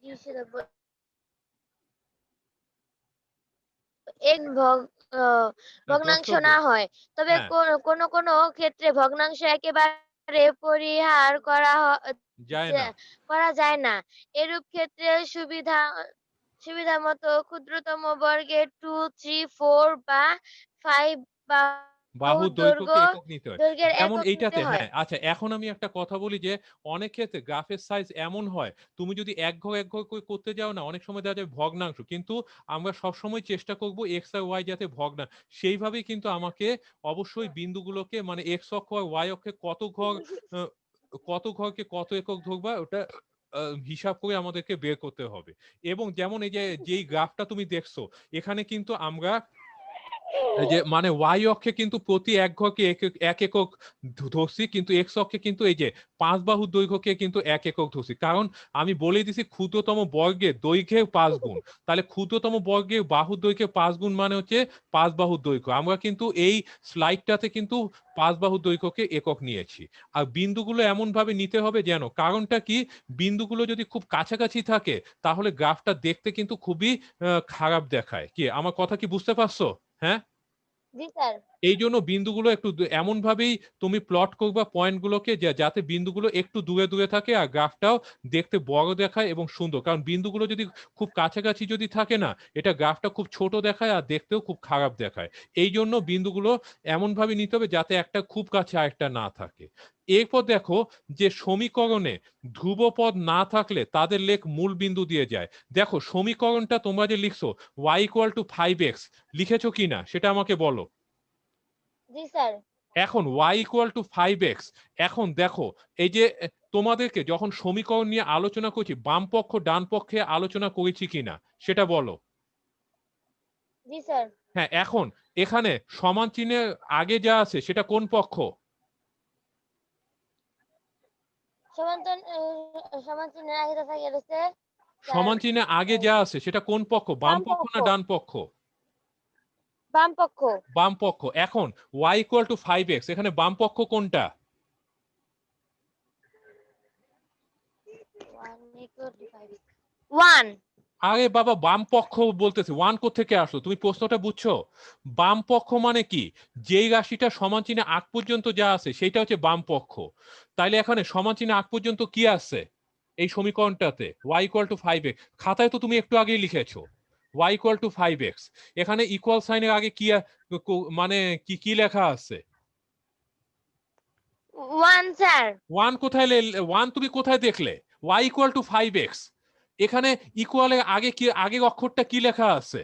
জি স্যার। এক ভগ্নাংশ দ্রষ্টব্য, না হয়, তবে হ্যাঁ, কোন কোন ক্ষেত্রে ভগ্নাংশ একেবারে পরিহার যায় না। করা যায় না। এরূপ ক্ষেত্রে সুবিধামতো ক্ষুদ্রতম বর্গের 2, 3, 4 বা 5 বাহুর বাহুর দৈর্ঘ্যকে একক নিতে হয়। দৈর্ঘ্যের যেমন একক নিতে এইটাতে হয়। হ্যাঁ, আচ্ছা এখন আমি একটা কথা বলি যে অনেক ক্ষেত্রে গ্রাফের সাইজ এমন হয়, তুমি যদি এক ঘর করে করতে যাও না, অনেক সময় দেখা যায় ভগ্নাংশ, কিন্তু আমরা সবসময় চেষ্টা করব এক্স আর ওয়াই যাতে সেইভাবেই কিন্তু আমাকে অবশ্যই বিন্দুগুলোকে মানে এক্স অক্ষ আর ওয়াই অক্ষে আহ, কত ঘরকে কত একক ধরবা ওটা হিসাব করে আমাদেরকে বের করতে হবে। এবং যেমন এই যে যেই গ্রাফটা তুমি দেখছো, এখানে কিন্তু আমরা এই যে মানে ওয়াই অক্ষে কিন্তু প্রতি এক ঘরকে এক একক ধরছি, কিন্তু এক্স অক্ষে কিন্তু এই যে 5 বাহুর দৈর্ঘ্যকে কিন্তু এক একক ধরছি, কারণ আমি বলে দিছি ক্ষুদ্রতম বর্গের দৈর্ঘ্যে 5 গুণ। তাহলে ক্ষুদ্রতম বর্গের বাহুর দৈর্ঘ্যে 5 গুণ মানে হচ্ছে 5 বাহুর দৈর্ঘ্য। আমরা কিন্তু এই স্লাইডটাতে কিন্তু 5 বাহুর দৈর্ঘ্যকে একক নিয়েছি। আর বিন্দুগুলো এমন ভাবে নিতে হবে যেন, কারণটা কি, বিন্দুগুলো যদি খুব কাছাকাছি থাকে তাহলে গ্রাফটা দেখতে কিন্তু খুবই খারাপ দেখায়। কি আমার কথা কি বুঝতে পারছো? হ্যাঁ, জি স্যার। এই জন্য বিন্দুগুলো একটু এমন ভাবেই তুমি প্লট করবা পয়েন্টগুলোকে, যাতে বিন্দুগুলো একটু দূরে দূরে থাকে আর গ্রাফটাও দেখতে বড় দেখায় এবং সুন্দর। কারণ বিন্দুগুলো যদি খুব কাছাকাছি যদি থাকে না, এটা গ্রাফটা খুব ছোট দেখায় আর দেখতেও খুব খারাপ দেখায়। এই জন্য বিন্দুগুলো এমন ভাবে নিতে হবে যাতে একটা খুব কাছে আরেকটা না থাকে। এরপর দেখো যে সমীকরণে ধ্রুবপদ না থাকলে তাদের লেখ মূল বিন্দু দিয়ে যায়। দেখো সমীকরণটা তোমরা যে লিখছো y=5x, লিখেছো কিনা সেটা আমাকে বলো। জি স্যার। এখন y=5x, এখন দেখো এই যে তোমাদেরকে যখন সমীকরণ নিয়ে আলোচনা করছি বাম পক্ষ ডান পক্ষে আলোচনা করেছি কিনা সেটা বলো। জি স্যার। হ্যাঁ, এখন এখানে সমান চিহ্নের আগে যা আছে সেটা কোন পক্ষ? সমান চিহ্নের আগে থাকে রয়েছে স্যার সমান চিহ্নের আগে যা আছে সেটা কোন পক্ষ, বাম বাম পক্ষ পক্ষ। না ডান পক্ষ? বাম পক্ষ। বাম পক্ষ। এখন y=5x, এখানে বাম পক্ষ কোনটা? 1 আরে বাবা, বাম পক্ষ বলতেছে, 1 কোত্থেকে আসলো? তুমি প্রশ্নটা বুঝছো? বাম পক্ষ মানে কি, যেই রাশিটা সমান চিহ্নে আগ পর্যন্ত যা আছে সেটা হচ্ছে বাম পক্ষ। তাইলে এখানে সমান চিহ্নে আগ পর্যন্ত কি আছে এই সমীকরণটাতে? y=5x। খাতায় তো তুমি একটু আগেই লিখেছো y=5x। এখানে ইকুয়াল সাইনের আগে কি মানে কি কি লেখা আছে? 1 স্যার। 1 কোথায় 1 তুমি কোথায় দেখলে? y=5x, এখানে ইকুয়ালের আগে কি, আগের অক্ষরটা কি লেখা আছে?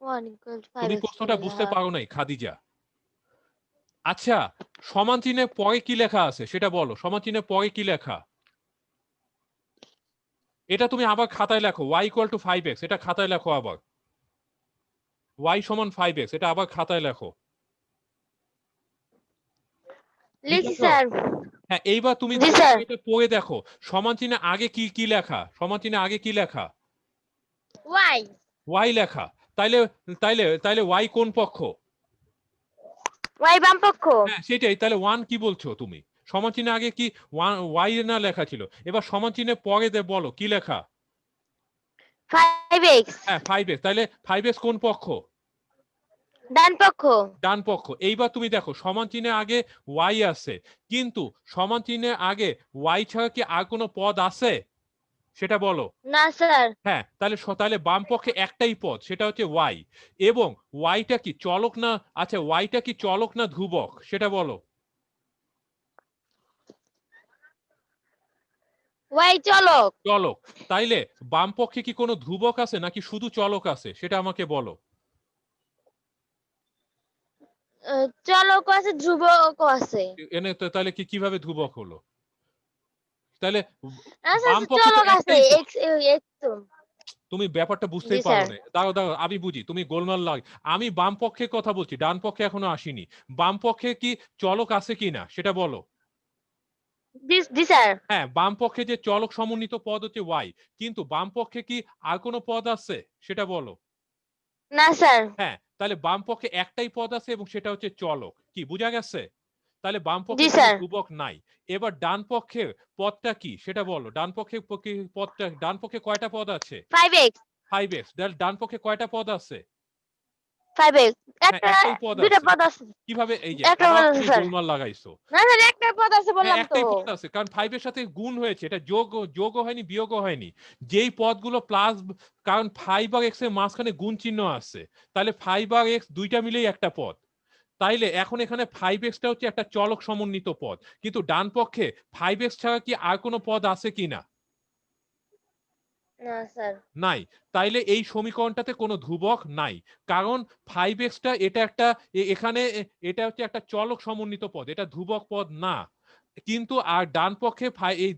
1 = তুমি 5x প্রশ্নটা বুঝতে লেখা। পারো নাই খাদিজা। আচ্ছা, সমান চিহ্নের পরে কি লেখা আছে সেটা বলো। সমান চিহ্নের পরে কি লেখা? এটা তুমি আবার খাতায় লেখো, y=5x, এটা খাতায় লেখো আবার। y=5x, এটা আবার খাতায় লেখো। লিখছি বুঝেছো? স্যার। হ্যাঁ, এইবার তুমি জি স্যার। এটা পড়ে দেখো সমান চিহ্নের আগে কি কি লেখা, সমান চিহ্নের আগে কি লেখা? y y লেখা। তাইলে তাইলে তাইলে y কোন পক্ষ? y বাম পক্ষ। হ্যাঁ সেটাই, তাহলে 1 কি বলছো তুমি? সমান চিহ্নের আগে কি y না লেখা ছিল? এবার সমান চিহ্নের পরে বলো কি লেখা? 5x হ্যাঁ 5x, তাহলে 5x কোন পক্ষ? ডান পক্ষ। ডান পক্ষ। এইবার তুমি দেখো সমান চিহ্নের আগে y আছে, কিন্তু সমান চিহ্নের আগে y ছাড়া কি আর কোনো পদ আছে সেটা বলো। না স্যার। হ্যাঁ, তাহলে তাহলে বাম পক্ষে একটাই পদ, সেটা হচ্ছে y। এবং yটা কি চলক না, আচ্ছা yটা কি চলক না ধ্রুবক সেটা বলো। y চলক। চলক। তাইলে বাম পক্ষে কি কোনো ধ্রুবক আছে নাকি শুধু চলক আছে সেটা আমাকে বলো। চলক আছে ধ্রুবক আছে। এনে তো তাহলে কি কিভাবে ধ্রুবক হলো? তাহলে আচ্ছা বাম আচ্ছা পক্ষে তো চলক আছে একটাই পদ। x x তো। তুমি ব্যাপারটা জি বুঝতেই পারো স্যার। না, দাঁড়াও দাঁড়াও আমি বুঝি, তুমি গোলমাল লাগ। আমি বাম পক্ষের কথা বলছি, ডান পক্ষে এখনো আসিনি। বাম পক্ষে কি চলক আছে কিনা সেটা বলো। জি জি স্যার। হ্যাঁ, বাম পক্ষে যে চলক সমন্বিত পদ হচ্ছে y, কিন্তু বাম পক্ষে কি আর কোনো পদ আছে সেটা বলো। না স্যার। হ্যাঁ, তাহলে বাম পক্ষে একটাই পদ আছে এবং সেটা হচ্ছে চলক। কি বুঝা গেছে? তাহলে বাম জি পক্ষে কোনো স্যার। ধ্রুবক নাই। এবার ডান পক্ষের পদটা কি সেটা বলো। ডান পক্ষে পদটা, ডান পক্ষে কয়টা পদ আছে? 5x 5x। ডান পক্ষে কয়টা পদ আছে? 5x হ্যাঁ, একটা একটাই পদ দুইটা আছে। পদ আছে। কিভাবে? এই যে একটা আবার পদ আছে তুমি স্যার। গোলমাল লাগাইছো। না স্যার একটা পদ আছে হ্যাঁ, বললাম তো। একটাই পদ আছে, কারণ 5 এর সাথে গুণ হয়েছে, এটা যোগও হয়নি বিয়োগও হয়নি। যেই পদগুলো প্লাস, কারণ 5 আর x এর মাঝখানে গুণ চিহ্ন আছে, তাহলে 5 আর x দুইটা মিলেই একটা পদ। তাইলে এখন এখানে 5x টা হচ্ছে একটা চলক সমন্বিত পদ, কিন্তু ডান পক্ষে 5x ছাড়া কি আর কোনো পদ আছে কিনা? না স্যার। নাই। তাইলে এই সমীকরণটাতে কোনো ধ্রুবক নাই, কারণ 5x টা এটা একটা এখানে এটা হচ্ছে একটা চলক সমন্বিত পদ, এটা ধ্রুবক পদ না। কিন্তু আর ডান পক্ষে এই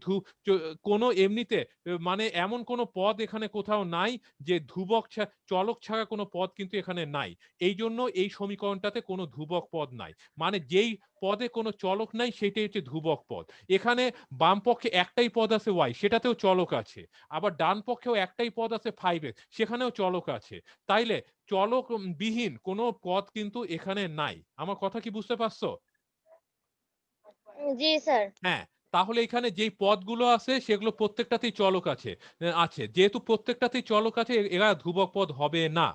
কোনো এমনিতে মানে এমন কোনো পদ এখানে কোথাও নাই যে ধ্রুবক চলক ছাড়া কোনো পদ কিন্তু এখানে নাই। এই জন্য এই সমীকরণটাতে কোনো ধ্রুবক পদ নাই। মানে যেই পদে কোনো চলক নাই সেটাই হচ্ছে ধ্রুবক পদ। এখানে বাম পক্ষে একটাই পদ আছে y, সেটাতেও চলক আছে। আবার ডান পক্ষেও একটাই পদ আছে 5x, সেখানেও চলক আছে। তাইলে চলক বিহীন কোনো পদ কিন্তু এখানে নাই। আমার কথা কি বুঝতে পারছো? জি স্যার। হ্যাঁ, তাহলে এখানে যেই পদগুলো আছে সেগুলো প্রত্যেকটাতেই চলক আছে। যেহেতু প্রত্যেকটাতেই চলক আছে, এরা ধ্রুবক পদ হবে না।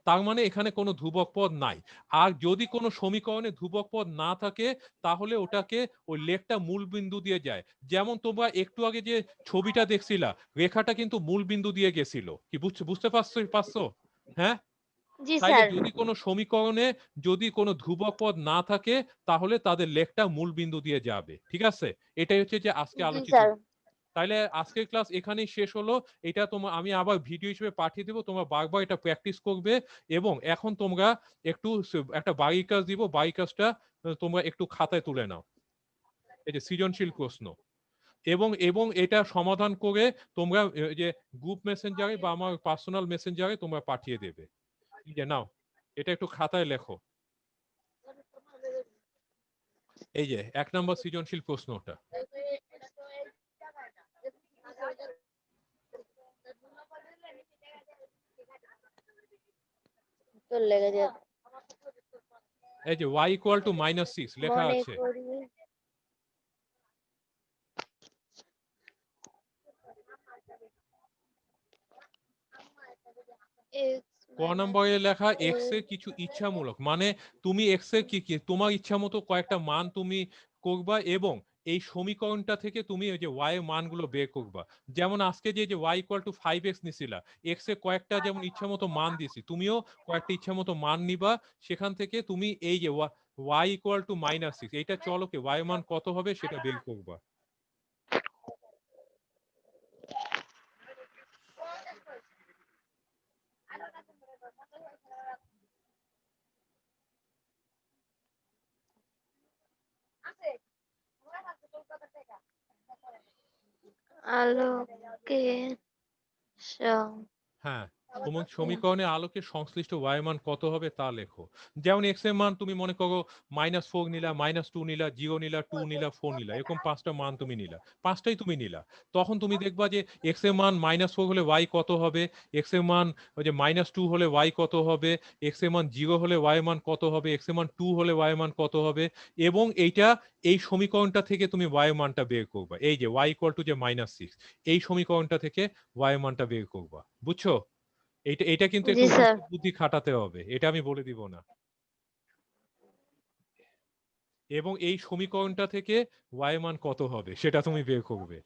তার মানে এখানে কোনো ধ্রুবক পদ নাই। আর যদি কোনো সমীকরণে ধ্রুবক পদ না থাকে তাহলে ওটাকে ওই লেখটা মূল বিন্দু দিয়ে যায়। যেমন তোমরা একটু আগে যে ছবিটা দেখছিলা, রেখাটা কিন্তু মূল বিন্দু দিয়ে গেছিল। কি বুঝতে পারছো? হ্যাঁ, জি তাইলে স্যার। যদি কোনো সমীকরণে যদি কোনো ধ্রুবক পদ না থাকে তাহলে তাদের লেখটা মূল বিন্দু দিয়ে যাবে। ঠিক আছে? এটাই হচ্ছে যে আজকে জি আলোচিত। স্যার। তাইলে আজকের ক্লাস এখানেই শেষ হলো। এটা আমি আবার ভিডিও হিসেবে পাঠিয়ে দেবো, তোমরা বারবার এটা প্র্যাকটিস করবে। এবং এখন তোমরা একটু একটা বাড়ির কাজ দিব, বাড়ির কাজটা তোমরা একটু খাতায় তুলে নাও। এই যে সৃজনশীল প্রশ্ন, এবং এবং এটা সমাধান করে তোমরা যে গ্রুপ মেসেঞ্জারে বা আমার পার্সোনাল মেসেঞ্জারে তোমরা পাঠিয়ে দেবে। এই যে নাও, এটা একটু খাতায় লেখো। এই যে 1 নম্বর সৃজনশীল প্রশ্নটা। তো লেগে যাবে। এই যে y ইকুয়াল টু -6 লেখা মনে আছে। করি ক নম্বরে লেখা এক্স এর কিছু ইচ্ছামূলক, মানে তুমি এক্স এর কি কি তোমার ইচ্ছা মতো কয়েকটা মান তুমি করবা, এবং এই সমীকরণটা থেকে তুমি ওই যে ওয়াই এর মানগুলো বের করবা। যেমন আজকে যে ওয়াই ইকুয়াল টু 5x নিছিলা, এক্স এর কয়েকটা যেমন ইচ্ছা মতো মান দিছি, তুমিও কয়েকটা ইচ্ছা মতো মান নিবা। সেখান থেকে তুমি এই যে ওয়াই ইকুয়াল টু -6, এইটা চলকে ওয়াই মান কত হবে সেটা বের করবা। আলোকে হ্যাঁ, তোমার সমীকরণে আলোকে সংশ্লিষ্ট ওয়াই মান কত হবে তা লেখো। যেমন এক্স এর মান তুমি মনে করো -4 নিলা, -2 নিলা, 0 নিলা, 2 নিলা, 4 নিলা, এরকম 5টা মান তুমি নিলা, 5টাই তুমি নিলা। তখন তুমি দেখবা যে এক্স এর মান -4 হলে ওয়াই কত হবে, এক্স এর মান ওই যে -2 হলে ওয়াই কত হবে, এক্স এর মান 0 হলে ওয়াই মান কত হবে, এক্স এর মান 2 হলে ওয়াই মান কত হবে। এবং এইটা এই সমীকরণটা থেকে তুমি ওয়াই মানটা বের করবা। এই যে ওয়াই ইকুয়াল টু যে -6, এই সমীকরণটা থেকে ওয়াই মানটা বের করবা। বুঝছো? এটা এটা কিন্তু জি একটু স্যার। হিসাব বুদ্ধি খাটাতে হবে, এটা আমি বলে দিব না। এবং এই সমীকরণটা থেকে ওয়াই মান কত হবে সেটা তুমি বের করবে।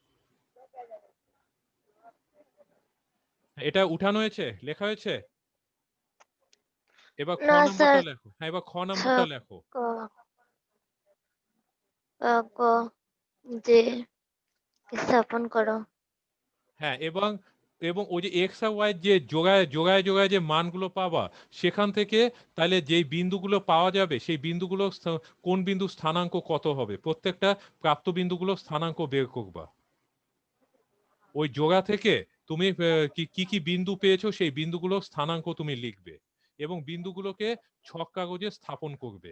এটা উঠানো হয়েছে, লেখা হয়েছে। এবার খ না স্যার। নাম্বারটা লেখো। হ্যাঁ, এবার খ নাম্বারটা লেখো। ক ক যে স্থাপন করো। হ্যাঁ, এবং এবং ওই যে এক্স আর ওয়াই যে যোগায় যোগায় যোগায় যে মানগুলো পাবা, সেখান থেকে তাহলে যেই বিন্দুগুলো পাওয়া যাবে সেই বিন্দুগুলো কোন বিন্দু স্থানাঙ্ক কত হবে, প্রত্যেকটা প্রাপ্ত বিন্দুগুলো স্থানাঙ্ক বের করবা। ওই যোগা থেকে তুমি কি কি বিন্দু পেয়েছো সেই বিন্দুগুলো স্থানাঙ্ক তুমি লিখবে এবং বিন্দুগুলোকে ছক কাগজে স্থাপন করবে।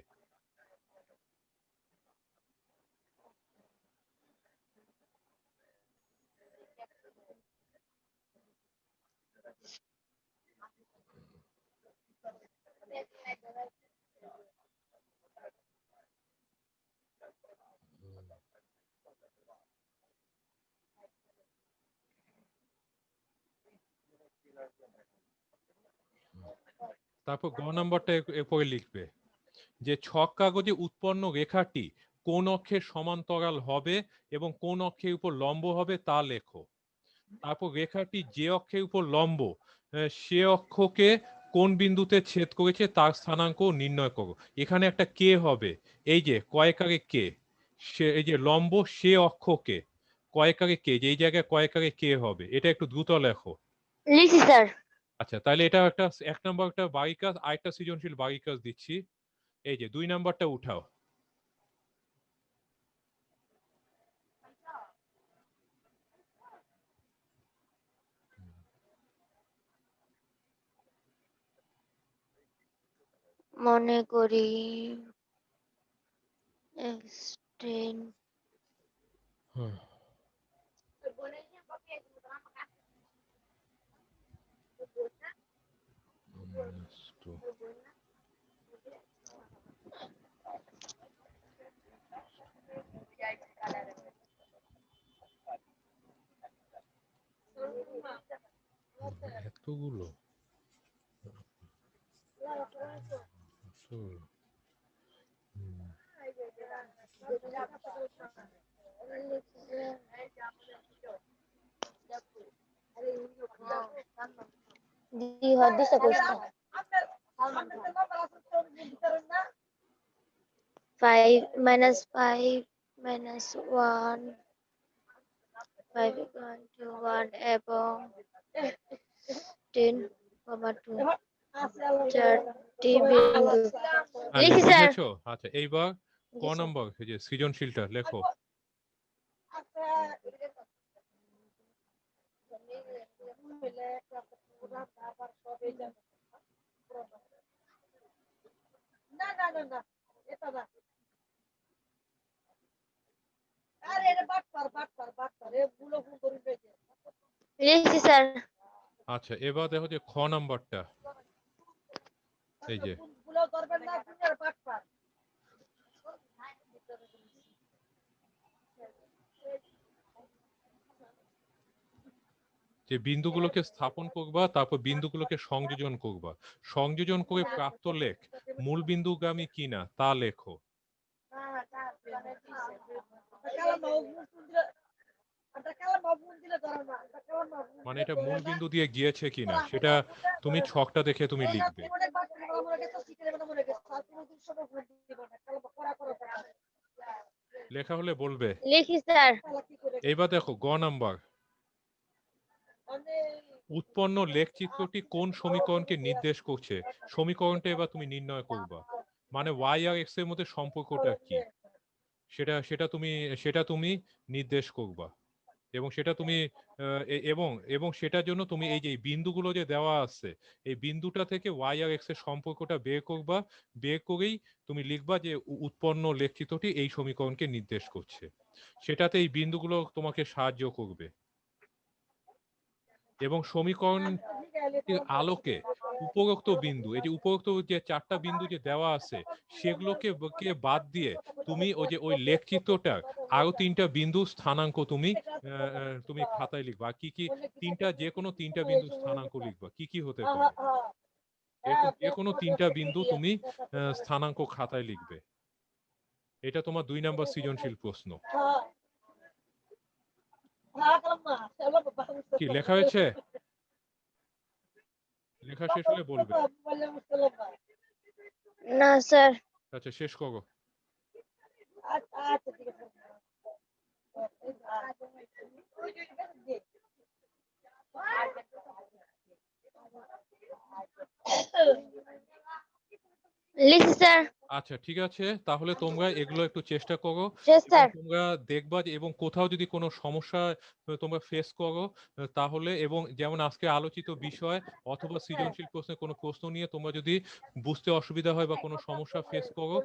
তারপর গ নম্বরটা এরপরে লিখবে যে ছক কাগজে উৎপন্ন রেখাটি কোন অক্ষের সমান্তরাল হবে এবং কোন অক্ষের উপর লম্ব হবে তা লেখো। তারপর রেখাটি যে অক্ষের উপর লম্ব, সে অক্ষকে কোন বিন্দুতে ছেদ করেছে তার স্থানাঙ্ক নির্ণয় করো। এখানে একটা কে হবে, এই যে কয়েকারে কে, সে এই যে লম্ব সে অক্ষকে কয়েকারে কে, যে এই জায়গায় কয়েকারে কে হবে, এটা একটু দ্রুত লেখো। লিখি স্যার। আচ্ছা, তাহলে এটা একটা 1 নম্বর একটা বাড়ির কাজ, আরেকটা সৃজনশীল বাড়ির কাজ দিচ্ছি। এই যে 2 নাম্বারটা উঠাও। মনে করি এক্সটেন্ড এতগুলো দি হদিসা কইছে 5 minus 5 minus 1 5 equal to 1 এবং 10,2 চারটি বিন্দু লিখি স্যার লিখেছো? আচ্ছা এইবার ক নম্বর এই যে সৃজনশীলটা লেখো। লিখি স্যার আচ্ছা এবার দেখো যে খ নাম্বারটা এই যে যে বিন্দুগুলোকে স্থাপন করবা তারপর বিন্দুগুলোকে সংযোজন করবা, সংযোজন করে প্রাপ্ত লেখ মূল বিন্দুগামী কিনা তা লেখো। মানে এটা মূল বিন্দু দিয়ে গিয়েছে কিনা সেটা তুমি ছকটা দেখে তুমি লিখবে। লেখা হলে বলবে। লিখি স্যার এইবার দেখো গ নাম্বার উৎপন্ন লেখচিত্রটি কোন সমীকরণকে নির্দেশ করছে, সমীকরণটা এবার তুমি নির্ণয় করবা। মানে y আর x এর মধ্যে সম্পর্কটা কি সেটা তুমি নির্দেশ করবা এবং সেটা তুমি এবং সেটার জন্য তুমি এই যে বিন্দুগুলো যে দেওয়া আছে এই বিন্দুটা থেকে y আর x এর সম্পর্কটা বের করবা, বের করেই তুমি লিখবা যে উৎপন্ন লেখচিত্রটি এই সমীকরণকে নির্দেশ করছে। সেটাতে এই বিন্দুগুলো তোমাকে সাহায্য করবে এবং সমীকরণ আলোকে উপরোক্ত বিন্দু এই যে উপরোক্ত যে চারটা বিন্দু যে দেওয়া আছে সেগুলোকে বাদ দিয়ে তুমি ওই যে ওই লেখচিত্রটার আরো তিনটা বিন্দু স্থানাঙ্ক তুমি তুমি খাতায় লিখবা। কি কি তিনটা যে কোনো তিনটা বিন্দু স্থানাঙ্ক লিখবা, কি কি হতে পারে এরকম যে কোনো তিনটা বিন্দু তুমি স্থানাঙ্ক খাতায় লিখবে। এটা তোমার 2 নম্বর সৃজনশীল প্রশ্ন। কি লেখা হয়েছে? লেখা শেষ হলে বলবে। না স্যার আচ্ছা শেষ করো। লিখি স্যার আচ্ছা ঠিক আছে তাহলে তোমরা এগুলো একটু চেষ্টা করো শেষ এবং স্যার তোমরা দেখবা যে এবং কোথাও যদি কোনো সমস্যা তোমরা ফেস করো তাহলে এবং যেমন আজকে আলোচিত বিষয় অথবা সৃজনশীল প্রশ্নে কোনো প্রশ্ন নিয়ে তোমরা যদি বুঝতে অসুবিধা হয় বা কোনো সমস্যা ফেস করো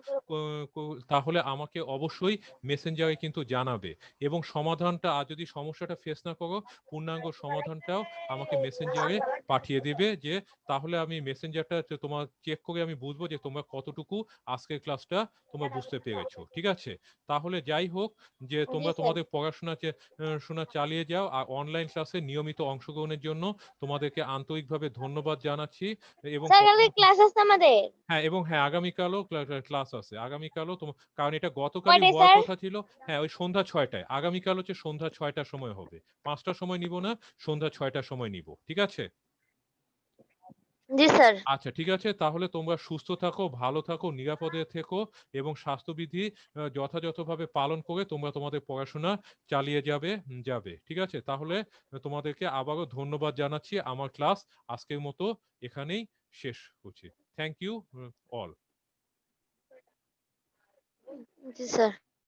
তাহলে আমাকে অবশ্যই মেসেঞ্জারে কিন্তু জানাবে এবং সমাধানটা আর যদি সমস্যাটা ফেস না করো পূর্ণাঙ্গ সমাধানটাও আমাকে মেসেঞ্জারে পাঠিয়ে দিবে, যে তাহলে আমি মেসেঞ্জারটা তোমার চেক করে আমি বুঝবো যে তোমরা কতটুকু আজকের ক্লাসটা তোমরা বুঝতে পেরেছো। ঠিক আছে তাহলে যাই হোক যে তোমরা তোমাদের পড়াশোনা শোনা চালিয়ে যাও আর অনলাইন ক্লাসে নিয়মিত অংশগ্রহণের জন্য তোমাদেরকে আন্তরিকভাবে ধন্যবাদ জানাচ্ছি এবং স্যার কালকে ক্লাস আছে আমাদের হ্যাঁ এবং হ্যাঁ আগামীকালও ক্লাস আছে আগামীকালও কারণ এটা গতকালই কয়টায় হওয়ার স্যার কথা ছিল। হ্যাঁ ওই সন্ধ্যা 6টায়, আগামীকাল হচ্ছে সন্ধ্যা 6টার সময় হবে, 5টার সময় নিব না, সন্ধ্যা 6টার সময় নিব। ঠিক আছে জি স্যার আচ্ছা ঠিক আছে তাহলে তোমরা সুস্থ থাকো, ভালো থাকো, নিরাপদে থেকো এবং স্বাস্থ্যবিধি যথাযথভাবে পালন করে তোমরা তোমাদের পড়াশোনা চালিয়ে যাবে। ঠিক আছে তাহলে তোমাদেরকে আবারও ধন্যবাদ জানাচ্ছি। আমার ক্লাস আজকের মতো এখানেই শেষ করছি। Thank you all. জি স্যার